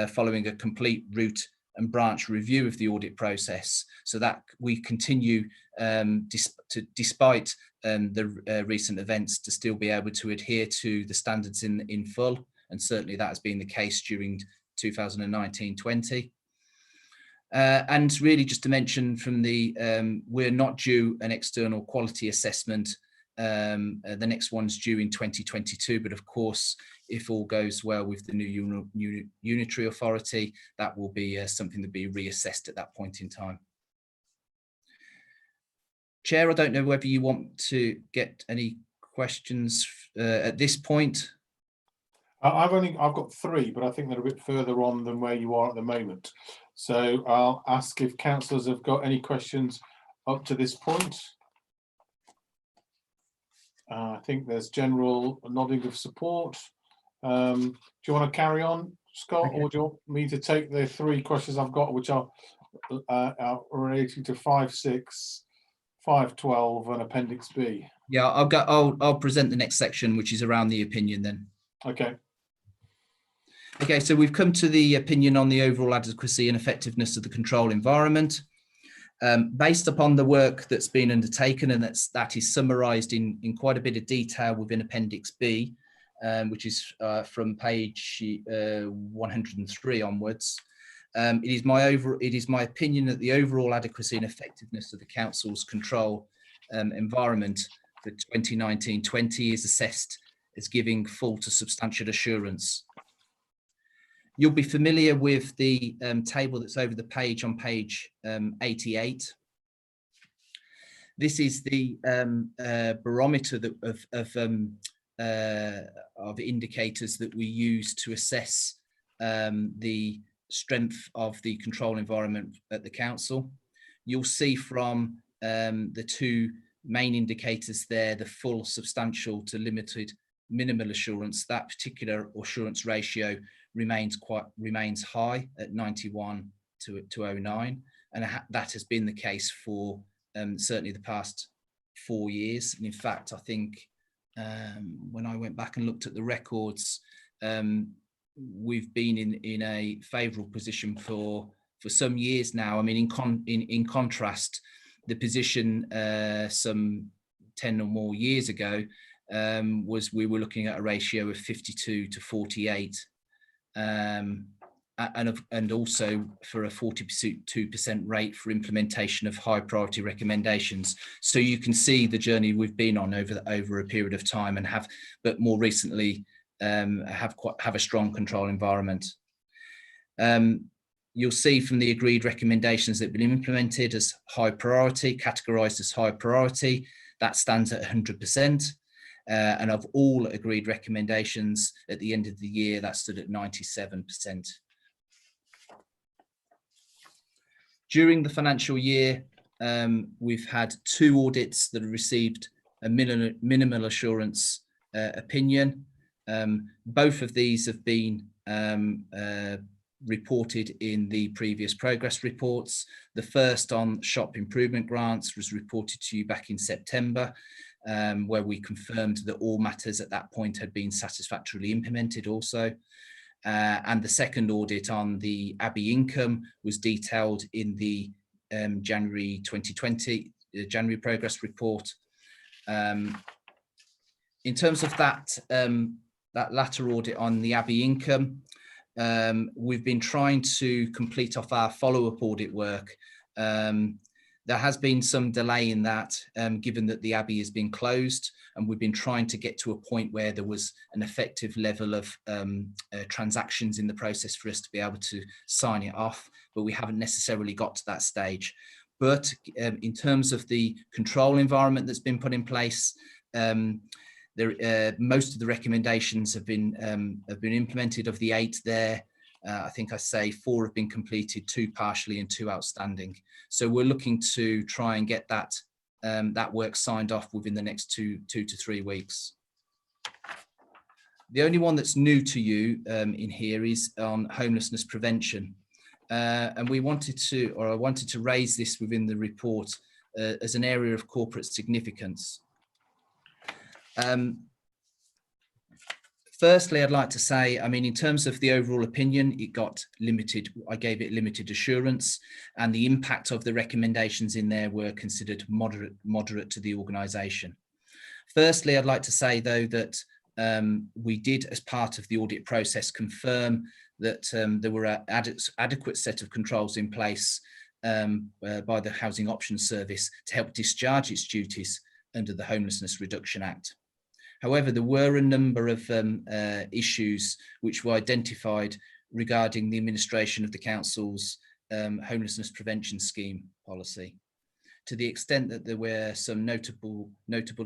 following a complete root and branch review of the audit process, so that we continue despite the recent events to still be able to adhere to the standards in full, and certainly that has been the case during 2019-20. And really just to mention from the, we're not due an external quality assessment. The next one's due in 2022, but of course, if all goes well with the new unitary authority, that will be something to be reassessed at that point in time. Chair, I don't know whether you want to get any questions at this point. I've got 3, but I think they're a bit further on than where you are at the moment. So I'll ask if councillors have got any questions up to this point. I think there's general nodding of support. Do you want to carry on, Scott, or do you want me to take the 3 questions I've got, which are relating to 5.6, 5.12 and Appendix B? Yeah, I'll present the next section, which is around the opinion then. Okay. Okay, so we've come to the opinion on the overall adequacy and effectiveness of the control environment. Based upon the work that's been undertaken, and that is summarised in quite a bit of detail within Appendix B, which is from page 103 onwards. It is my opinion that the overall adequacy and effectiveness of the council's control environment for 2019-20 is assessed as giving full to substantial assurance. You'll be familiar with the table that's over the page on page 88. This is the barometer of indicators that we use to assess the strength of the control environment at the council. You'll see from the 2 main indicators there, the full, substantial to limited, minimal assurance. That particular assurance ratio remains high at 91 to 09, and that has been the case for certainly the past 4 years. And in fact, I think when I went back and looked at the records, we've been in a favourable position for some years now. I mean, in contrast, the position some 10 or more years ago was we were looking at a ratio of 52 to 48. And also for a 42% rate for implementation of high priority recommendations. So you can see the journey we've been on over a period of time, and but more recently have a strong control environment. You'll see from the agreed recommendations that have been implemented as high priority, categorised as high priority, that stands at 100%. And of all agreed recommendations at the end of the year, that stood at 97%. During the financial year, we've had 2 audits that have received a minimal assurance opinion. Both of these have been reported in the previous progress reports. The first on shop improvement grants was reported to you back in September, where we confirmed that all matters at that point had been satisfactorily implemented also. And the second audit on the Abbey income was detailed in the January 2020 January progress report. In terms of that latter audit on the Abbey income, we've been trying to complete off our follow-up audit work. There has been some delay in that, given that the Abbey has been closed, and we've been trying to get to a point where there was an effective level of transactions in the process for us to be able to sign it off, but we haven't necessarily got to that stage. But in terms of the control environment that's been put in place, most of the recommendations have been implemented. Of the 8 there, I think I say 4 have been completed, 2 partially and 2 outstanding. So we're looking to try and get that that work signed off within the next 2 to 3 weeks. The only one that's new to you in here is on homelessness prevention. And we wanted to, or I wanted to raise this within the report as an area of corporate significance. Firstly, I'd like to say, I mean, in terms of the overall opinion, it got limited. I gave it limited assurance, and the impact of the recommendations in there were considered moderate to the organisation. Firstly, I'd like to say, though, that we did, as part of the audit process, confirm that there were an adequate set of controls in place by the Housing Options Service to help discharge its duties under the Homelessness Reduction Act. However, there were a number of issues which were identified regarding the administration of the council's homelessness prevention scheme policy, to the extent that there were some notable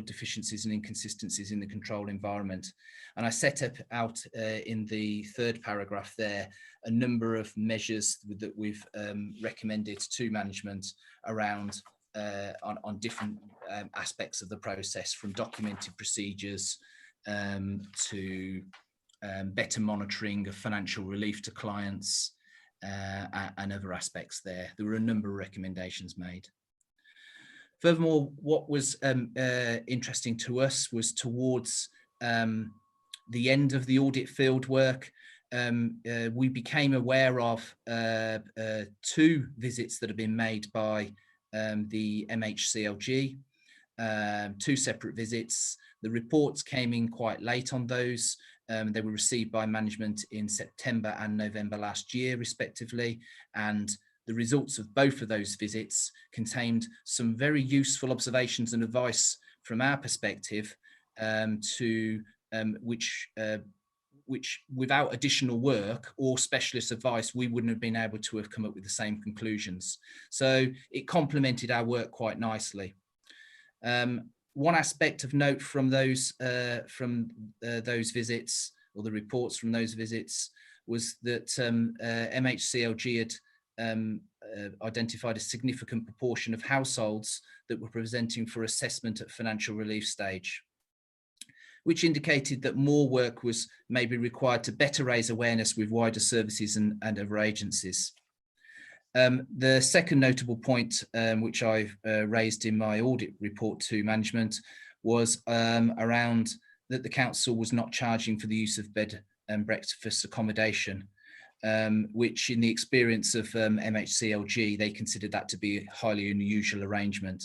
deficiencies and inconsistencies in the control environment. And I set out in the 3rd paragraph there a number of measures that we've recommended to management around on different aspects of the process, from documented procedures to better monitoring of financial relief to clients and other aspects there. There were a number of recommendations made. Furthermore, what was interesting to us was towards the end of the audit field work, we became aware of 2 visits that have been made by the MHCLG, 2 separate visits. The reports came in quite late on those. They were received by management in September and November last year, respectively, and the results of both of those visits contained some very useful observations and advice from our perspective, which without additional work or specialist advice, we wouldn't have been able to have come up with the same conclusions. So it complemented our work quite nicely. One aspect of note from those visits, or the reports from those visits, was that MHCLG had identified a significant proportion of households that were presenting for assessment at financial relief stage, which indicated that more work was maybe required to better raise awareness with wider services and other agencies. The second notable point, which I've raised in my audit report to management, was around that the council was not charging for the use of bed and breakfast accommodation, which in the experience of MHCLG, they considered that to be a highly unusual arrangement.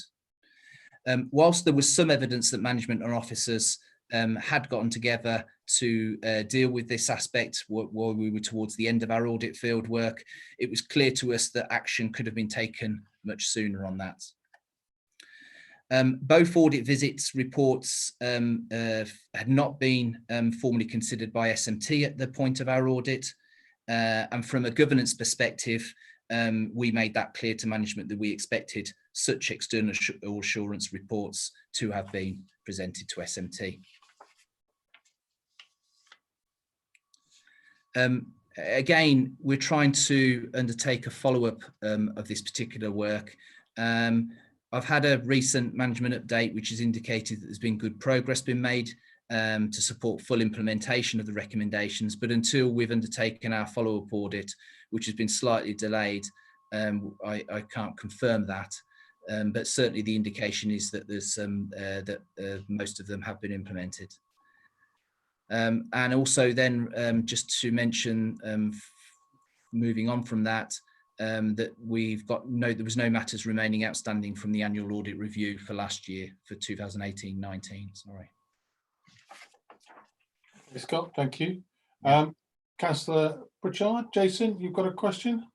Whilst there was some evidence that management and officers had gotten together to deal with this aspect while we were towards the end of our audit field work, it was clear to us that action could have been taken much sooner on that. Both audit visits reports had not been formally considered by SMT at the point of our audit. And from a governance perspective, we made that clear to management that we expected such external assurance reports to have been presented to SMT. Again, we're trying to undertake a follow-up of this particular work. I've had a recent management update which has indicated that there's been good progress being made to support full implementation of the recommendations, but until we've undertaken our follow-up audit, which has been slightly delayed, I can't confirm that. But certainly the indication is that there's most of them have been implemented. And also then just to mention, moving on from that, that there was no matters remaining outstanding from the annual audit review for last year, for 2018-19. Sorry. Scott, thank you. Councillor Pritchard, Jason, you've got a question?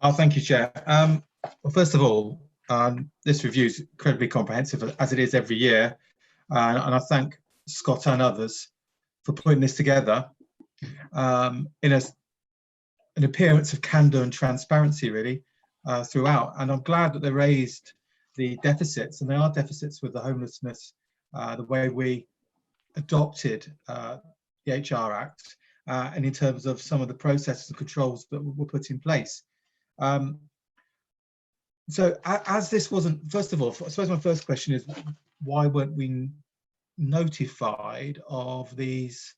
Oh, thank you, Chair. Well, first of all, this review is incredibly comprehensive, as it is every year, and I thank Scott and others for putting this together in an appearance of candour and transparency, really, throughout. And I'm glad that they raised the deficits, and there are deficits with the homelessness, the way we adopted the HR Act, and in terms of some of the processes and controls that were put in place. So as this wasn't, first of all, I suppose my first question is, why weren't we notified of these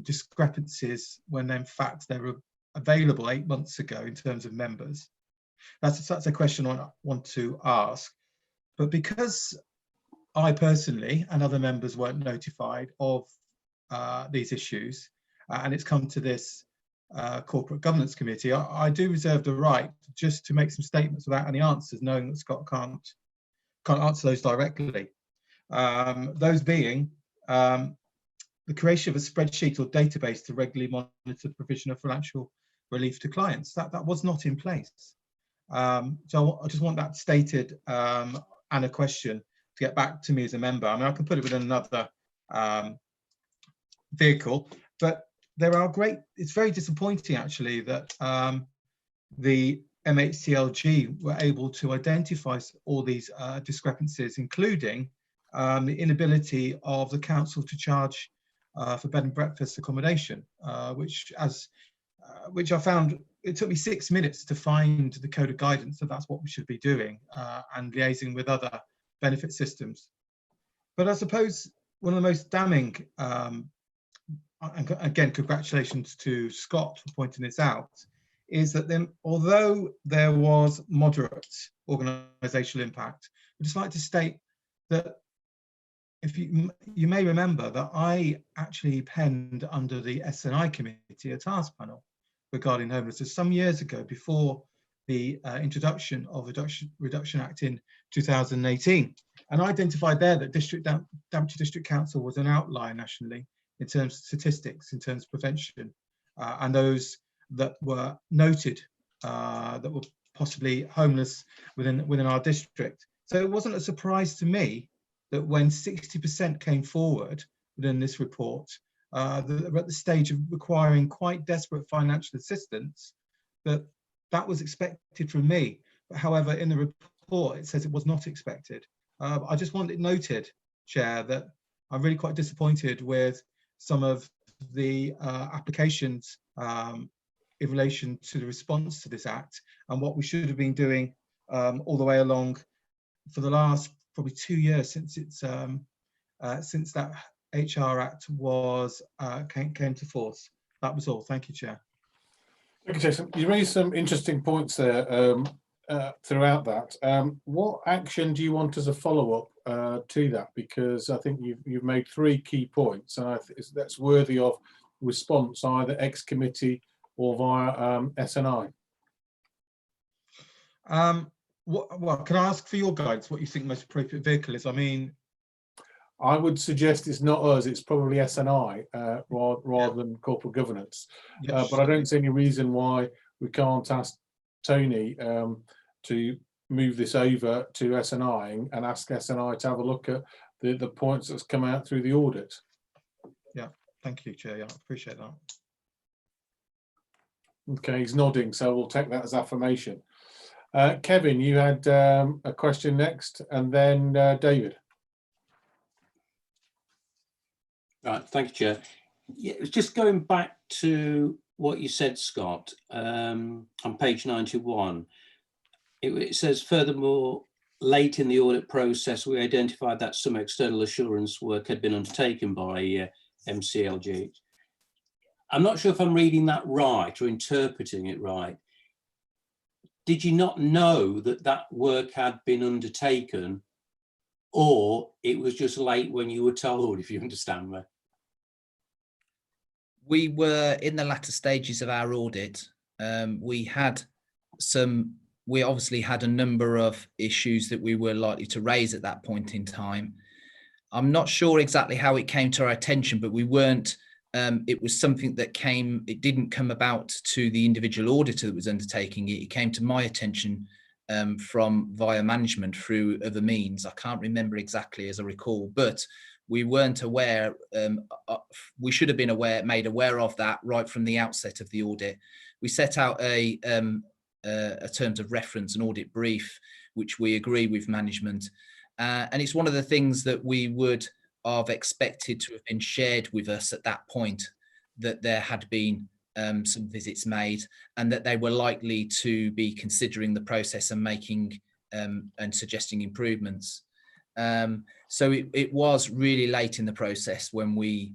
discrepancies when in fact they were available 8 months ago in terms of members? That's a question I want to ask. But because I personally and other members weren't notified of these issues, and it's come to this corporate governance committee, I do reserve the right just to make some statements without any answers, knowing that Scott can't answer those directly. Those being the creation of a spreadsheet or database to regularly monitor the provision of financial relief to clients. That was not in place. So I just want that stated, and a question to get back to me as a member. I mean, I can put it within another vehicle, but there are it's very disappointing actually that the MHCLG were able to identify all these discrepancies, including the inability of the council to charge for bed and breakfast accommodation, which I found, it took me 6 minutes to find the code of guidance that that's what we should be doing, and liaising with other benefit systems. But I suppose one of the most damning, and again, congratulations to Scott for pointing this out, is that then, although there was moderate organisational impact, I'd just like to state that if you may remember that I actually penned under the S&I committee a task panel regarding homelessness some years ago, before the introduction of Reduction Act in 2018, and identified there that Daventry District Council was an outlier nationally in terms of statistics, in terms of prevention, and those that were noted that were possibly homeless within our district. So it wasn't a surprise to me that when 60% came forward within this report, that were at the stage of requiring quite desperate financial assistance, that was expected from me. But however, in the report, it says it was not expected. I just want it noted, Chair, that I'm really quite disappointed with some of the applications in relation to the response to this Act, and what we should have been doing all the way along for the last probably 2 years since since that HR Act was came to force. That was all. Thank you, Chair. Okay, Jason, you raised some interesting points there throughout that. What action do you want as a follow-up to that? Because I think you've made 3 key points, and I think that's worthy of response, either ex-committee or via S&I. Well, can I ask for your guidance what you think the most appropriate vehicle is? I mean, I would suggest it's not us, it's probably S&I rather than corporate governance. yes, But I don't see any reason why we can't ask Tony to move this over to S&I and ask S&I to have a look at the points that's come out through the audit. Yeah, thank you, Chair. Yeah, I appreciate that. Okay, he's nodding, so we'll take that as affirmation. Kevin, you had a question next, and then David. Right, thank you, Chair. Yeah, it was just going back to what you said, Scott, on page 91. It says, furthermore, late in the audit process, we identified that some external assurance work had been undertaken by MCLG. I'm not sure if I'm reading that right or interpreting it right. Did you not know that that work had been undertaken, or it was just late when you were told, if you understand me? We were in the latter stages of our audit. We obviously had a number of issues that we were likely to raise at that point in time. I'm not sure exactly how it came to our attention, but we weren't, it was something that it didn't come about to the individual auditor that was undertaking it. It came to my attention via management through other means. I can't remember exactly as I recall, but we weren't aware. We should have been made aware of that right from the outset of the audit. We set out a terms of reference, an audit brief, which we agree with management. And it's one of the things that we would have expected to have been shared with us at that point. that there had been some visits made, and that they were likely to be considering the process and making and suggesting improvements. So it was really late in the process when we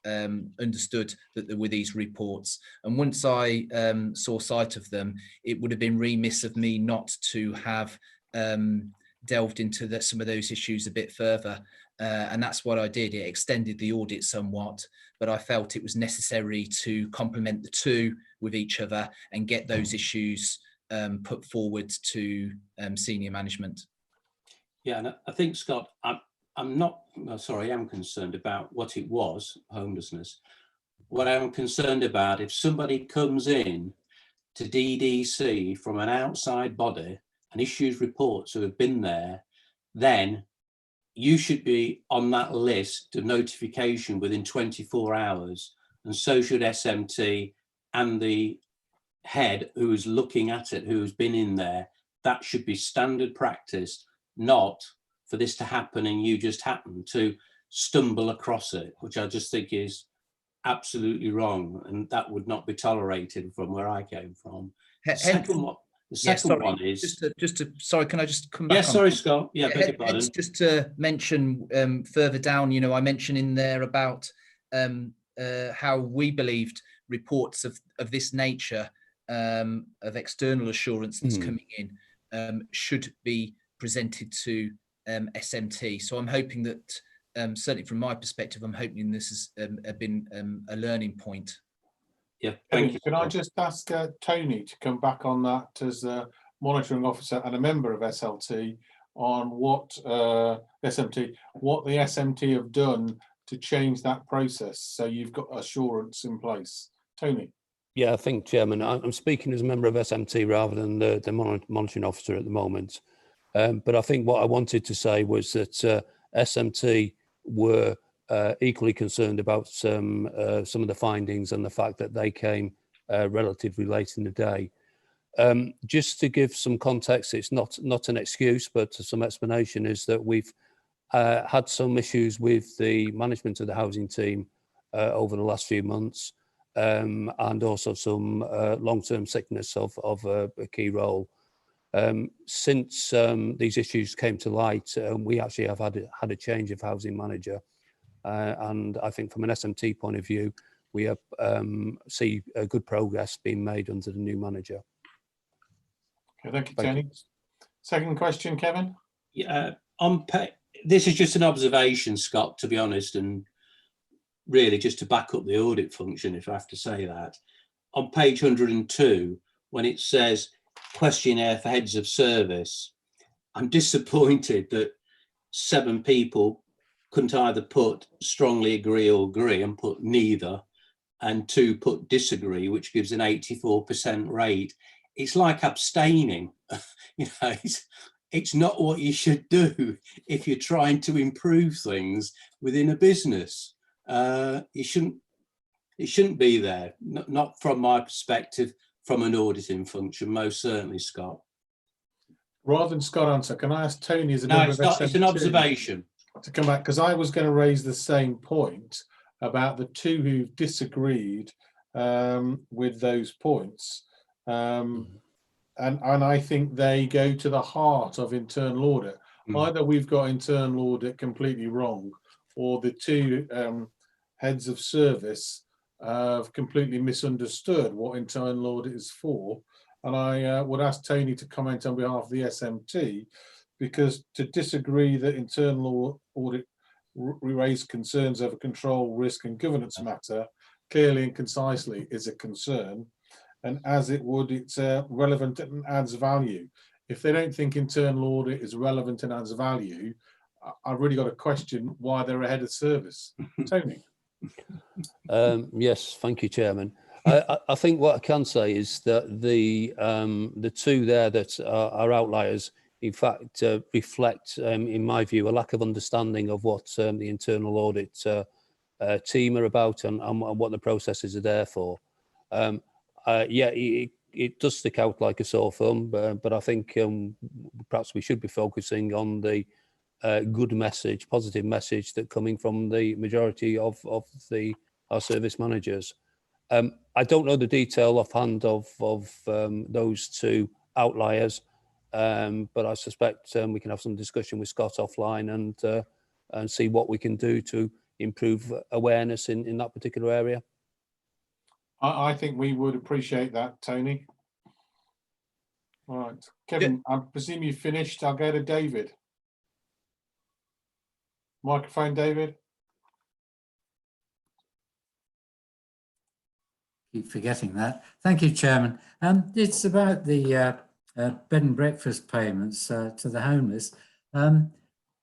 understood that there were these reports, and once I saw sight of them, it would have been remiss of me not to have delved into some of those issues a bit further, and that's what I did. It extended the audit somewhat, but I felt it was necessary to complement the two with each other and get those issues put forward to senior management. Yeah, and I think, Scott, I'm not, sorry, I am concerned about what it was, homelessness. What I'm concerned about, if somebody comes in to DDC from an outside body and issues reports who have been there, then you should be on that list of notification within 24 hours, and so should SMT and the head who is looking at it, who has been in there. That should be standard practice, not for this to happen and you just happen to stumble across it, which I just think is absolutely wrong, and that would not be tolerated from where I came from. The second one is sorry, can I just come back? Yeah, sorry, Scott. Yeah, beg your pardon. Just to mention further down, you know, I mentioned in there about how we believed reports of this nature, of external assurance that's coming in, should be presented to SMT. So I'm hoping that, certainly from my perspective, I'm hoping this has been a learning point. Yeah, thank you. Can I just ask Tony to come back on that as a monitoring officer and a member of SLT on what SMT have done to change that process, so you've got assurance in place. Tony. Yeah, I think, Chairman, I'm speaking as a member of SMT rather than the monitoring officer at the moment. But I think what I wanted to say was that SMT were equally concerned about some of the findings and the fact that they came relatively late in the day. Just to give some context, it's not an excuse, but some explanation, is that we've had some issues with the management of the housing team over the last few months, and also some long-term sickness of a key role. Since these issues came to light, we actually have had a change of housing manager, and I think from an SMT point of view, we have see good progress being made under the new manager. Okay, thank you, Tony. Second question, Kevin. Yeah, this is just an observation, Scott, to be honest, and really just to back up the audit function, if I have to say that. On page 102, when it says questionnaire for heads of service, I'm disappointed that 7 people couldn't either put strongly agree or agree and put neither, and 2 put disagree, which gives an 84% rate. It's like abstaining. You know, it's not what you should do if you're trying to improve things within a business. It shouldn't be there, not from my perspective, from an auditing function, most certainly, Scott. Rather than Scott answer, can I ask Tony as a No, member it's of not, it's an observation. To come back, because I was going to raise the same point about the 2 who've disagreed with those points. And I think they go to the heart of internal audit. Either we've got internal audit completely wrong, or the 2 heads of service have completely misunderstood what internal audit is for. And I would ask Tony to comment on behalf of the SMT, because to disagree that internal audit raised concerns over control, risk and governance matter clearly and concisely is a concern. And as it would, it's relevant and adds value. If they don't think internal audit is relevant and adds value, I've really got a question why they're ahead of service. Tony. Yes, thank you, Chairman. I think what I can say is that the 2 there that are outliers, in fact, reflect, in my view, a lack of understanding of what the internal audit team are about and what the processes are there for. Yeah, it does stick out like a sore thumb, but I think perhaps we should be focusing on the good message, positive message that coming from the majority of the our service managers. I don't know the detail offhand of those two outliers, but I suspect we can have some discussion with Scott offline and see what we can do to improve awareness in that particular area. I think we would appreciate that, Tony. All right, Kevin, I presume you finished. I'll go to David. Microphone, David. Keep forgetting that. Thank you, Chairman. It's about the bed and breakfast payments to the homeless.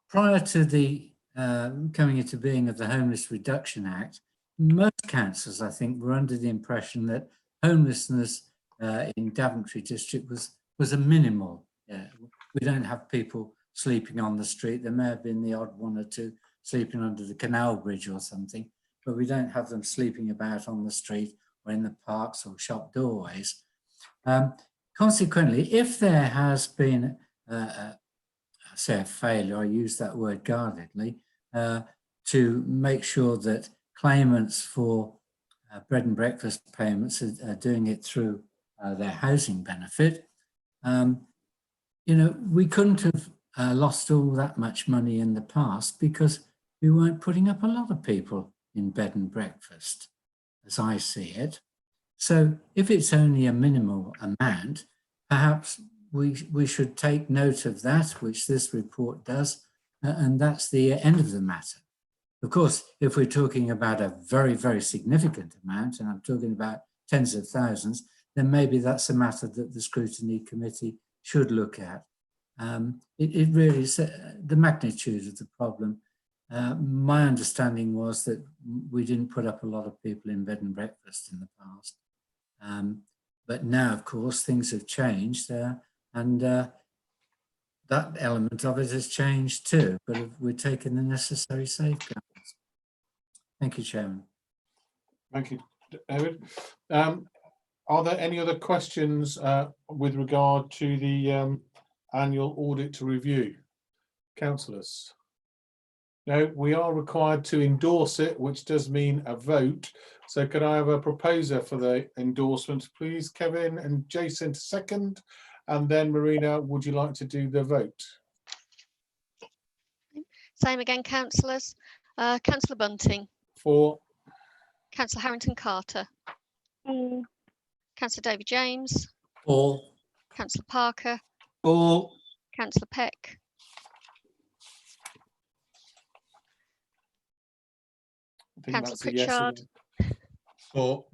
Prior to the coming into being of the Homeless Reduction Act, most councils, I think, were under the impression that homelessness in Daventry district was a minimal. We don't have people sleeping on the street. There may have been the odd one or two sleeping under the canal bridge or something, but we don't have them sleeping about on the street or in the parks or shop doorways. Consequently, if there has been say a failure, I use that word guardedly, to make sure that claimants for bread and breakfast payments are doing it through their housing benefit, you know, we couldn't have lost all that much money in the past because we weren't putting up a lot of people in bed and breakfast, as I see it. So if it's only a minimal amount, perhaps we should take note of that, which this report does, and that's the end of the matter. Of course, if we're talking about a very, very significant amount, and I'm talking about tens of thousands, then maybe that's a matter that the Scrutiny Committee should look at. It really is the magnitude of the problem. My understanding was that we didn't put up a lot of people in bed and breakfast in the past. But now, of course, things have changed, and that element of it has changed too, but we're taking the necessary safeguards. Thank you, Chairman. Thank you, David. Are there any other questions with regard to the annual audit review? Councillors? No, we are required to endorse it, which does mean a vote. So could I have a proposer for the endorsement, please? Kevin and Jason to second, and then Marina, would you like to do the vote? Same again, councillors. Councillor Bunting. For. Councillor Harrington Carter. Councillor David James. For. Councillor Parker. For. Councillor Peck. Councillor Pritchard. For.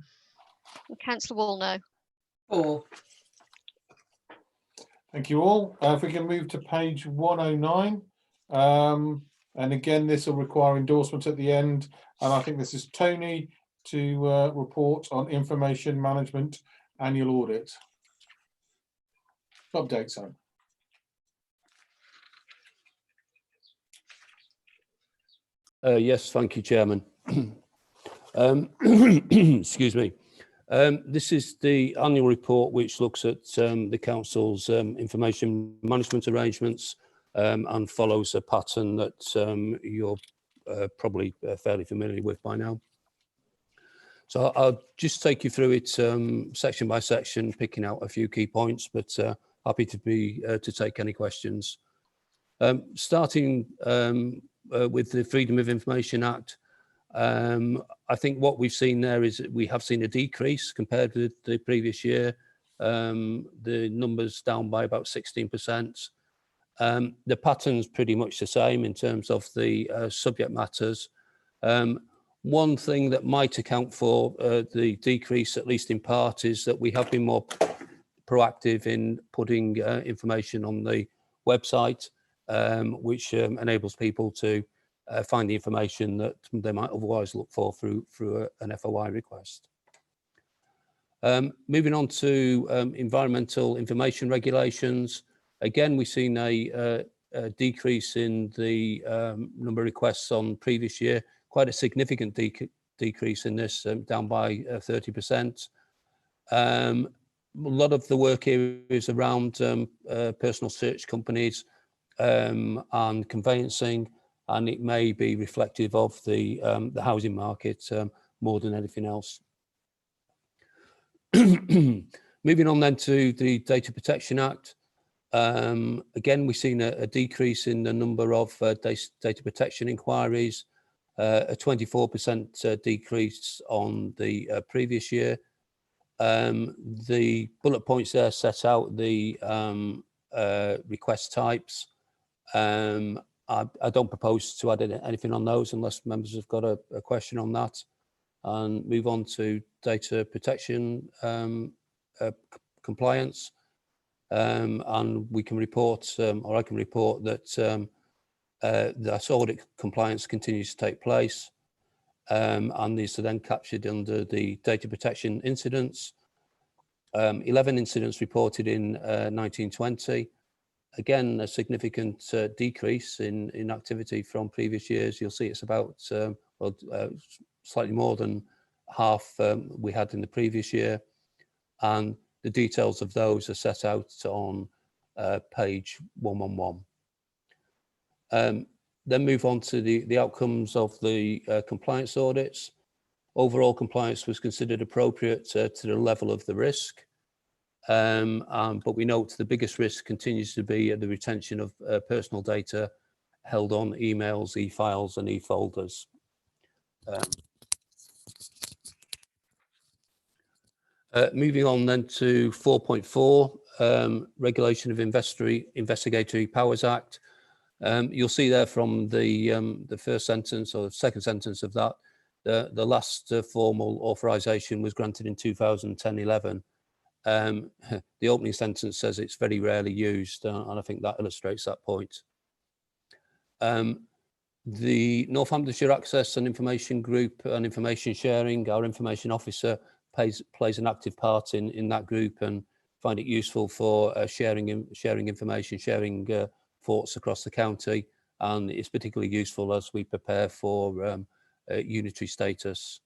And Councillor Wallno. For. Thank you all. If we can move to page 109. And again, this will require endorsement at the end. And I think this is Tony to report on information management annual audit. Update, sorry. Yes, thank you, Chairman. Excuse me. This is the annual report which looks at the Council's information management arrangements and follows a pattern that you're probably fairly familiar with by now. So I'll just take you through it section by section, picking out a few key points, but happy to take any questions. Starting with the Freedom of Information Act, I think what we've seen there is that we have seen a decrease compared with the previous year. The numbers down by about 16%. The pattern's pretty much the same in terms of the subject matters. One thing that might account for the decrease, at least in part, is that we have been more proactive in putting information on the website, which enables people to find the information that they might otherwise look for through an FOI request. Moving on to environmental information regulations. Again, we've seen a decrease in the number of requests on previous year, quite a significant decrease in this, down by 30%. A lot of the work here is around personal search companies and conveyancing, and it may be reflective of the housing market, more than anything else. Moving on then to the Data Protection Act. Again, we've seen a decrease in the number of data protection inquiries, a 24% decrease on the previous year. The bullet points there set out the request types. I don't propose to add anything on those unless members have got a question on that, and move on to data protection compliance. And we can report, or I can report that that audit compliance continues to take place, and these are then captured under the data protection incidents. 11 incidents reported in 1920. Again, a significant decrease in activity from previous years. You'll see it's about slightly more than half we had in the previous year, and the details of those are set out on page 111. Then move on to the outcomes of the compliance audits. Overall compliance was considered appropriate to the level of the risk, but we note the biggest risk continues to be the retention of personal data held on emails, e-files and e-folders. Moving on then to 4.4, Regulation of Investigatory Powers Act. You'll see there from the first sentence or the second sentence of that, the last formal authorization was granted in 2010-11. The opening sentence says it's very rarely used, and I think that illustrates that point. The Northamptonshire Access and Information Group and Information Sharing, our information officer plays an active part in that group, and find it useful for sharing information, sharing thoughts across the county, and it's particularly useful as we prepare for unitary status.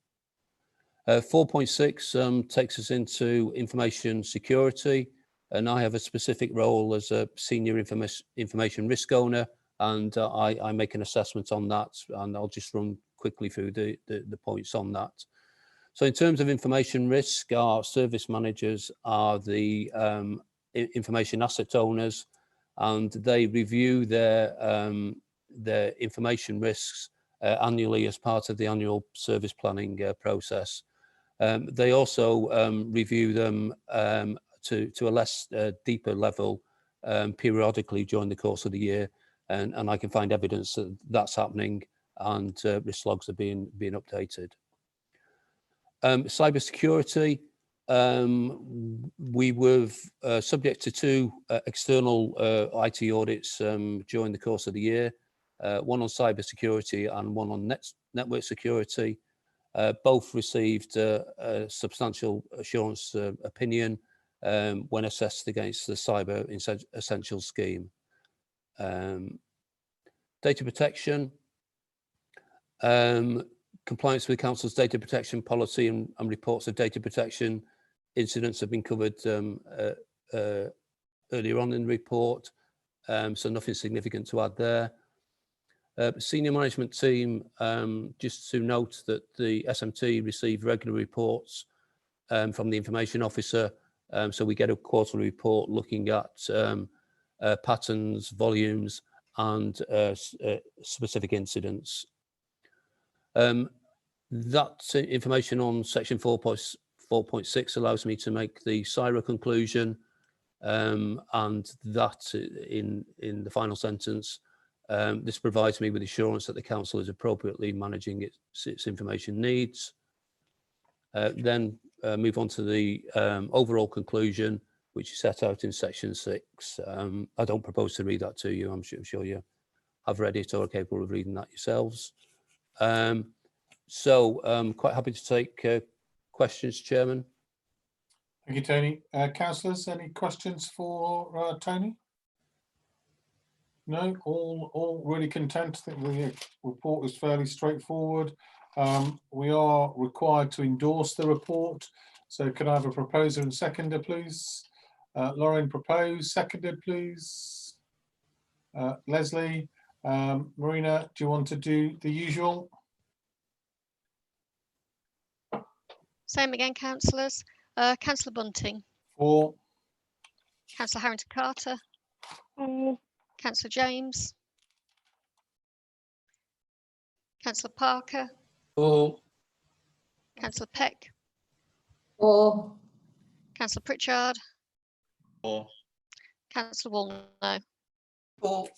4.6 takes us into information security, and I have a specific role as a senior information risk owner, and I make an assessment on that, and I'll just run quickly through the points on that. So in terms of information risk, our service managers are the information asset owners, and they review their information risks annually as part of the annual service planning process. They also review them to a less deeper level periodically during the course of the year, and I can find evidence that that's happening, and risk logs are being updated. Cybersecurity, we were subject to two external IT audits during the course of the year, one on cybersecurity and one on network security. Both received a substantial assurance opinion when assessed against the Cyber Essentials scheme. Data protection. Compliance with Council's data protection policy and reports of data protection incidents have been covered earlier on in the report, so nothing significant to add there. Senior management team, just to note that the SMT receive regular reports from the information officer, so we get a quarterly report looking at patterns, volumes and specific incidents. That information on section 4.6 allows me to make the CIRA conclusion, and that in the final sentence, this provides me with assurance that the council is appropriately managing its information needs. Then move on to the overall conclusion, which is set out in section 6. I don't propose to read that to you. I'm sure you have read it or are capable of reading that yourselves. So quite happy to take questions, Chairman. Thank you, Tony. Councillors, any questions for Tony? No, all really content. I think the report is fairly straightforward. We are required to endorse the report. So could I have a proposer and seconder, please? Lauren proposed, seconded, please. Leslie, Marina, do you want to do the usual? Same again, councillors. Councillor Bunting, 4, Councillor Harrington Carter, Councillor James, Councillor Parker, Four. Councillor Peck, 4, Councillor Pritchard, 4. Councillor Wolno. Four.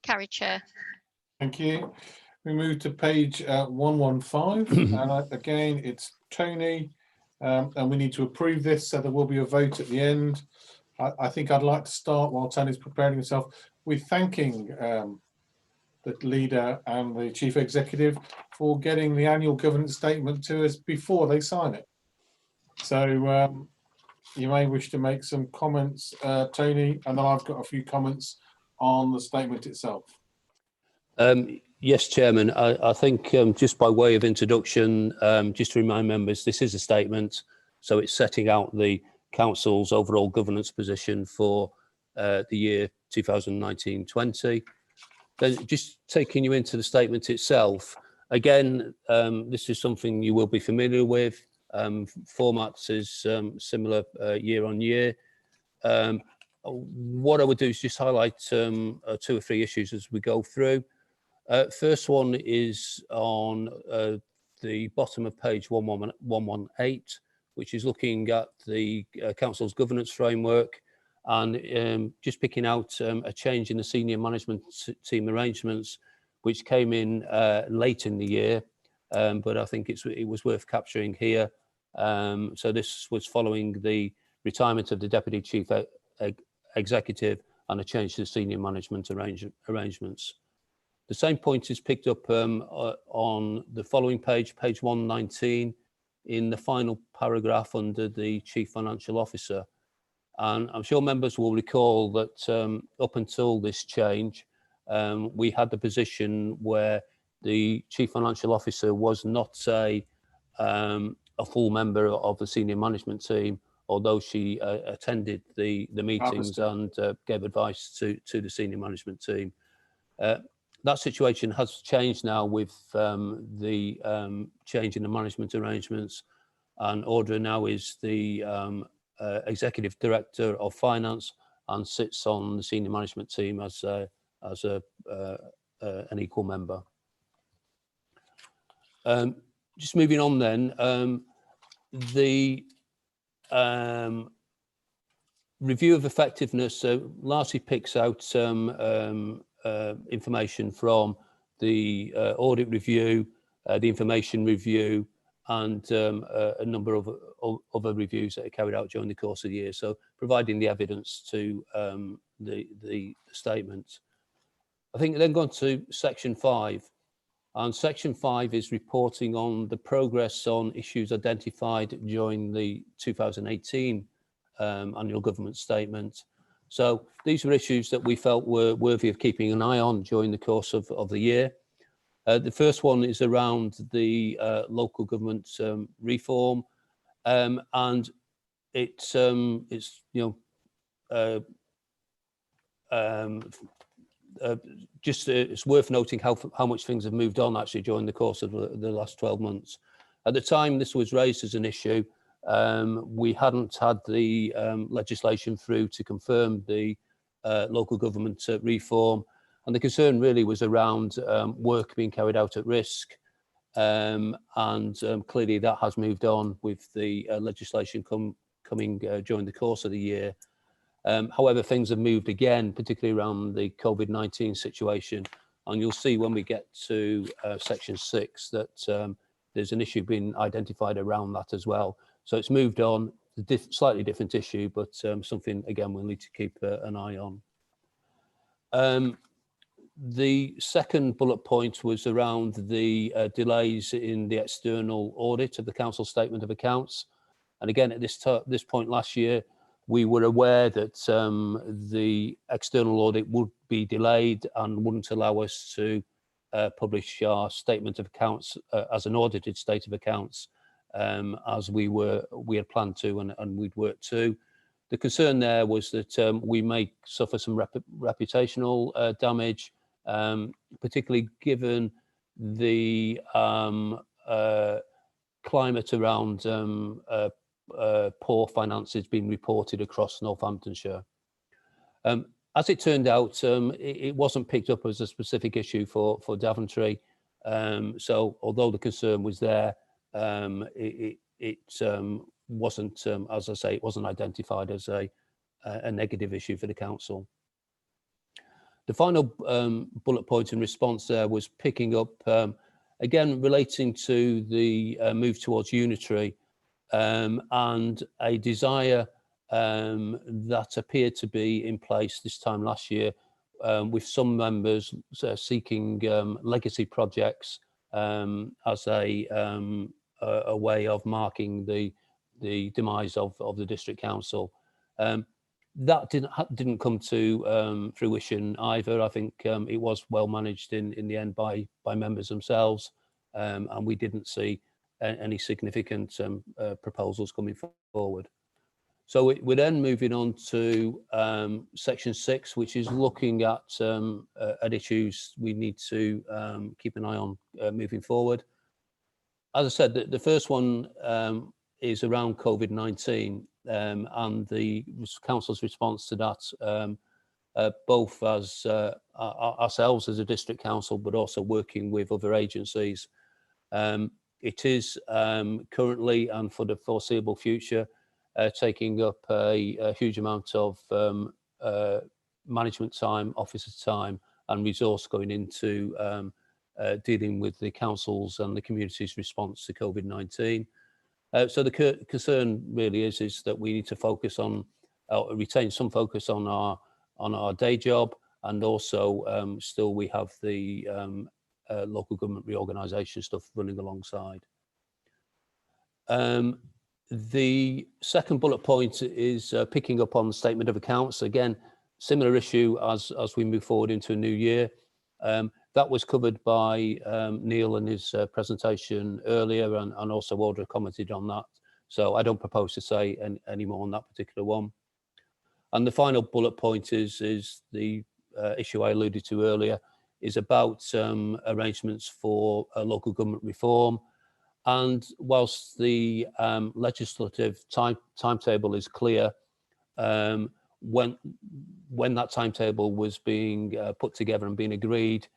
Carried, Chair. thank you. We move to page 115, and again, it's Tony, and we need to approve this, so there will be a vote at the end. I think I'd like to start while Tony's preparing himself with thanking the leader and the chief executive for getting the annual governance statement to us before they sign it. So you may wish to make some comments, Tony, and then I've got a few comments on the statement itself. Yes, Chairman. I think just by way of introduction, just to remind members, this is a statement, so it's setting out the Council's overall governance position for the year 2019-20. Then just taking you into the statement itself, again, this is something you will be familiar with. Formats is similar year on year. What I would do is just highlight 2 or 3 issues as we go through. First one is on the bottom of page 118, which is looking at the Council's governance framework and just picking out a change in the senior management team arrangements, which came in late in the year, but I think it was worth capturing here. So this was following the retirement of the Deputy Chief Executive and a change to the senior management arrangements. The same point is picked up on the following page, page 119, in the final paragraph under the Chief Financial Officer. And I'm sure members will recall that up until this change, we had the position where the Chief Financial Officer was not a full member of the senior management team, although she attended the meetings and gave advice to the senior management team. That situation has changed now with the change in the management arrangements, and Audra now is the Executive Director of Finance and sits on the senior management team as an equal member. Just moving on then, the review of effectiveness largely picks out some information from the audit review, the information review, and a number of other reviews that are carried out during the course of the year. So providing the evidence to the statement. I think then going to section 5. And section 5 is reporting on the progress on issues identified during the 2018 annual government statement. So these were issues that we felt were worthy of keeping an eye on during the course of the year. The first one is around the local government reform, and it's it's worth noting how much things have moved on actually during the course of the last 12 months. At the time this was raised as an issue, we hadn't had the legislation through to confirm the local government reform, and the concern really was around work being carried out at risk, and clearly that has moved on with the legislation coming during the course of the year. However, things have moved again, particularly around the COVID-19 situation, and you'll see when we get to section 6 that there's an issue being identified around that as well. So it's moved on, slightly different issue, but something, again, we'll need to keep an eye on. The second bullet point was around the delays in the external audit of the council statement of accounts. And again, at this point last year, we were aware that the external audit would be delayed and wouldn't allow us to publish our statement of accounts as an audited state of accounts as we had planned to and we'd worked to. The concern there was that we may suffer some reputational damage, particularly given the climate around poor finances being reported across Northamptonshire. As it turned out, it wasn't picked up as a specific issue for Daventry. So although the concern was there, it wasn't, as I say, it wasn't identified as a negative issue for the council. The final bullet point in response there was picking up, again, relating to the move towards unitary and a desire that appeared to be in place this time last year with some members seeking legacy projects as a way of marking the demise of the district council. That didn't come to fruition either. I think it was well managed in the end by members themselves, and we didn't see any significant proposals coming forward. So we're then moving on to section 6, which is looking at issues we need to keep an eye on moving forward. As I said, the first one is around COVID-19 and the council's response to that, both as ourselves as a district council, but also working with other agencies. It is currently and for the foreseeable future taking up a huge amount of management time, officer time, and resource going into dealing with the council's and the community's response to COVID-19. So the concern really is that we need to focus on, retain some focus on our day job, and also still we have the local government reorganisation stuff running alongside. The second bullet point is picking up on the statement of accounts. Again, similar issue as we move forward into a new year. That was covered by Neil in his presentation earlier, and also Audra commented on that. So I don't propose to say any more on that particular one. And the final bullet point is the issue I alluded to earlier, is about arrangements for local government reform. And whilst the legislative timetable is clear, when that timetable was being put together and being agreed,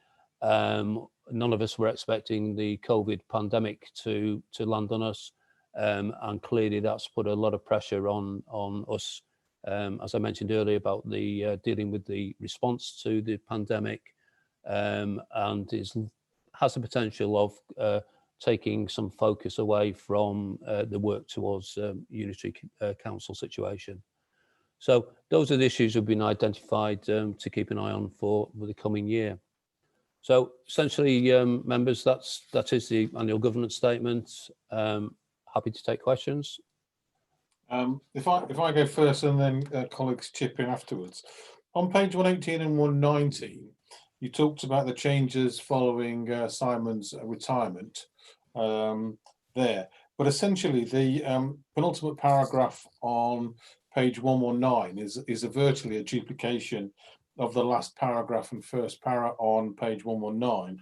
none of us were expecting the COVID pandemic to land on us, and clearly that's put a lot of pressure on us, as I mentioned earlier, about the dealing with the response to the pandemic, and has the potential of taking some focus away from the work towards unitary council situation. So those are the issues that have been identified to keep an eye on for the coming year. So essentially, members, that is the annual governance statement. Happy to take questions. If I go first and then colleagues chip in afterwards. On page 118 and 119, you talked about the changes following Simon's retirement there. But essentially, the penultimate paragraph on page 119 is virtually a duplication of the last paragraph and first para on page 119.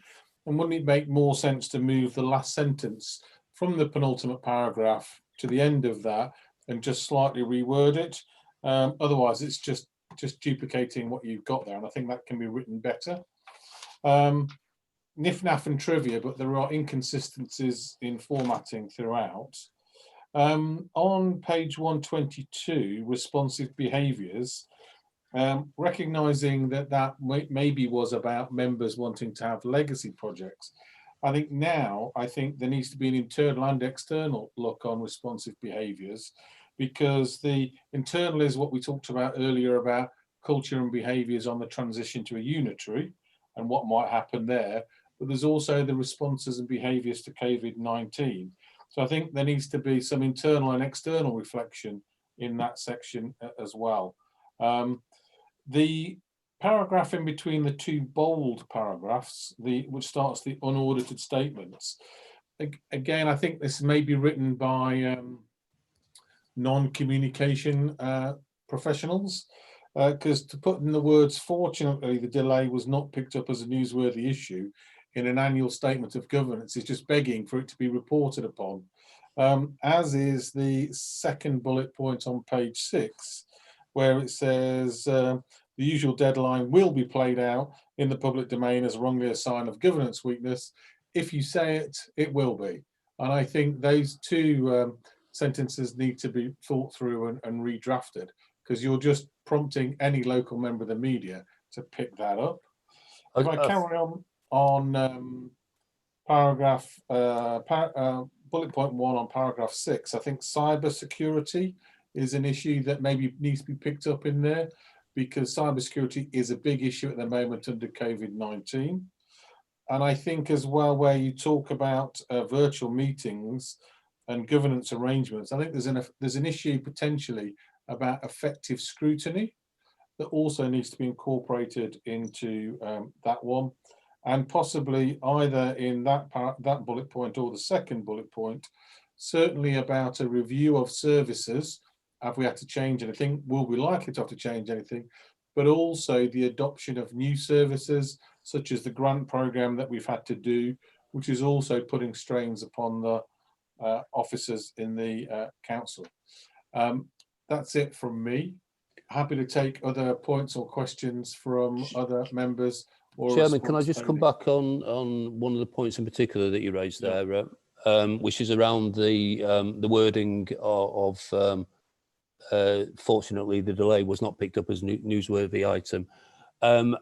And wouldn't it make more sense to move the last sentence from the penultimate paragraph to the end of that and just slightly reword it? Otherwise, it's just duplicating what you've got there, and I think that can be written better. Nif-naf and trivia, but there are inconsistencies in formatting throughout. On page 122, responsive behaviours, recognising that maybe was about members wanting to have legacy projects. I think there needs to be an internal and external look on responsive behaviours, because the internal is what we talked about earlier about culture and behaviours on the transition to a unitary and what might happen there. But there's also the responses and behaviours to COVID-19. So I think there needs to be some internal and external reflection in that section as well. The paragraph in between the two bold paragraphs, which starts the unaudited statements, again, I think this may be written by non-communication professionals, because to put in the words, fortunately, the delay was not picked up as a newsworthy issue in an annual statement of governance is just begging for it to be reported upon. as is the second bullet point on page 6, where it says the usual deadline will be played out in the public domain as wrongly a sign of governance weakness. If you say it, it will be. And I think those two sentences need to be thought through and redrafted, because you're just prompting any local member of the media to pick that up. If I carry on paragraph bullet point 1 on paragraph 6, I think cyber security is an issue that maybe needs to be picked up in there, because cybersecurity is a big issue at the moment under COVID-19. And I think as well, where you talk about virtual meetings and governance arrangements, I think there's an issue potentially about effective scrutiny that also needs to be incorporated into that one, and possibly either in that bullet point or the second bullet point, certainly about a review of services. Have we had to change anything? Will we likely to have to change anything? But also the adoption of new services, such as the grant program that we've had to do, which is also putting strains upon the officers in the council. That's it from me. Happy to take other points or questions from other members. Or Chairman, can I just come back on one of the points in particular that you raised there, which is around the wording of fortunately the delay was not picked up as newsworthy item.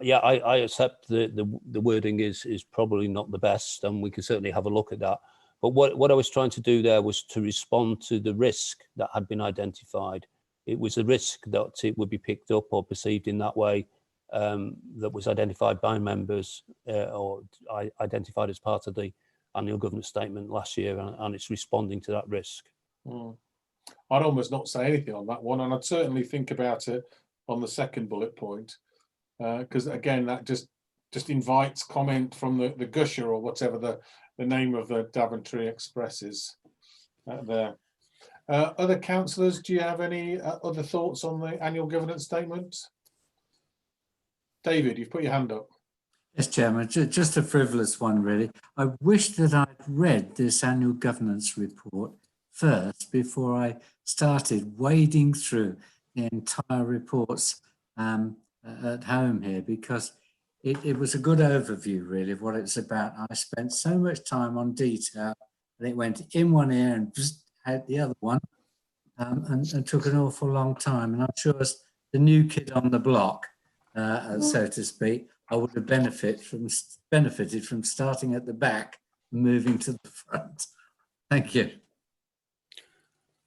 Yeah, I accept the wording is probably not the best, and we can certainly have a look at that. But what I was trying to do there was to respond to the risk that had been identified. It was a risk that it would be picked up or perceived in that way, that was identified by members or identified as part of the annual governance statement last year, and it's responding to that risk. I'd almost not say anything on that one, and I'd certainly think about it on the second bullet point, because again, that just invites comment from the gusher or whatever the name of the Daventry Express is there. Other councillors, do you have any other thoughts on the annual governance statement? David, you've put your hand up. Yes, Chairman, just a frivolous one, really. I wish that I'd read this annual governance report first before I started wading through the entire reports at home here, because it was a good overview, really, of what it's about. I spent so much time on detail that it went in one ear and just out the other one, and took an awful long time. And I'm sure as the new kid on the block, so to speak, I would have benefited from starting at the back and moving to the front. Thank you.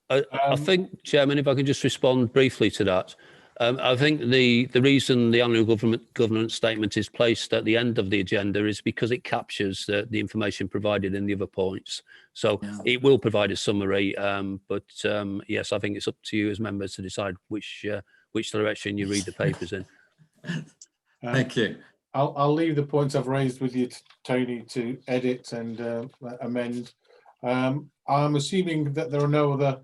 I think, Chairman, if I can just respond briefly to that. I think the reason the annual governance statement is placed at the end of the agenda is because it captures the information provided in the other points. So it will provide a summary, but yes, I think it's up to you as members to decide which direction you read the papers in. Thank you. I'll leave the points I've raised with you, Tony, to edit and amend. I'm assuming that there are no other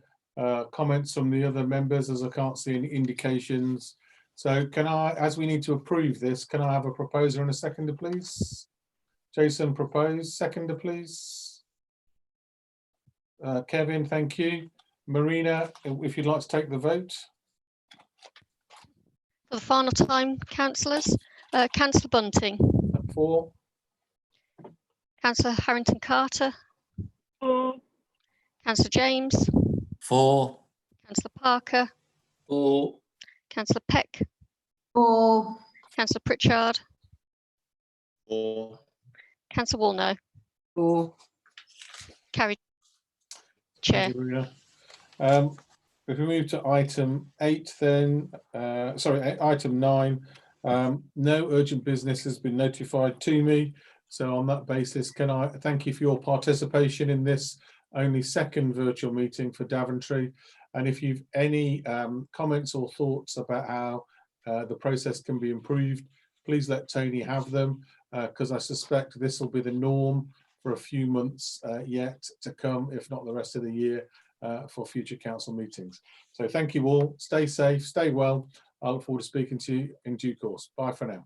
comments from the other members, as I can't see any indications. So can I, as we need to approve this, can I have a proposer and a seconder, please? Jason proposed, seconder, please. Kevin, thank you. Marina, if you'd like to take the vote. For the final time, councillors, Councillor Bunting. 4. Councillor Harrington Carter. 4. Councillor James. 4. Councillor Parker. 4. Councillor Peck. 4. Councillor Pritchard. 4. Councillor Wolno. 4. Carried. Chair. Thank you, Marina. If we move to item 8, then item 9, no urgent business has been notified to me. So on that basis, can I thank you for your participation in this only second virtual meeting for Daventry. And if you've any comments or thoughts about how the process can be improved, please let Tony have them, because I suspect this will be the norm for a few months yet to come, if not the rest of the year, for future council meetings. So thank you all. Stay safe, stay well. I look forward to speaking to you in due course. Bye for now.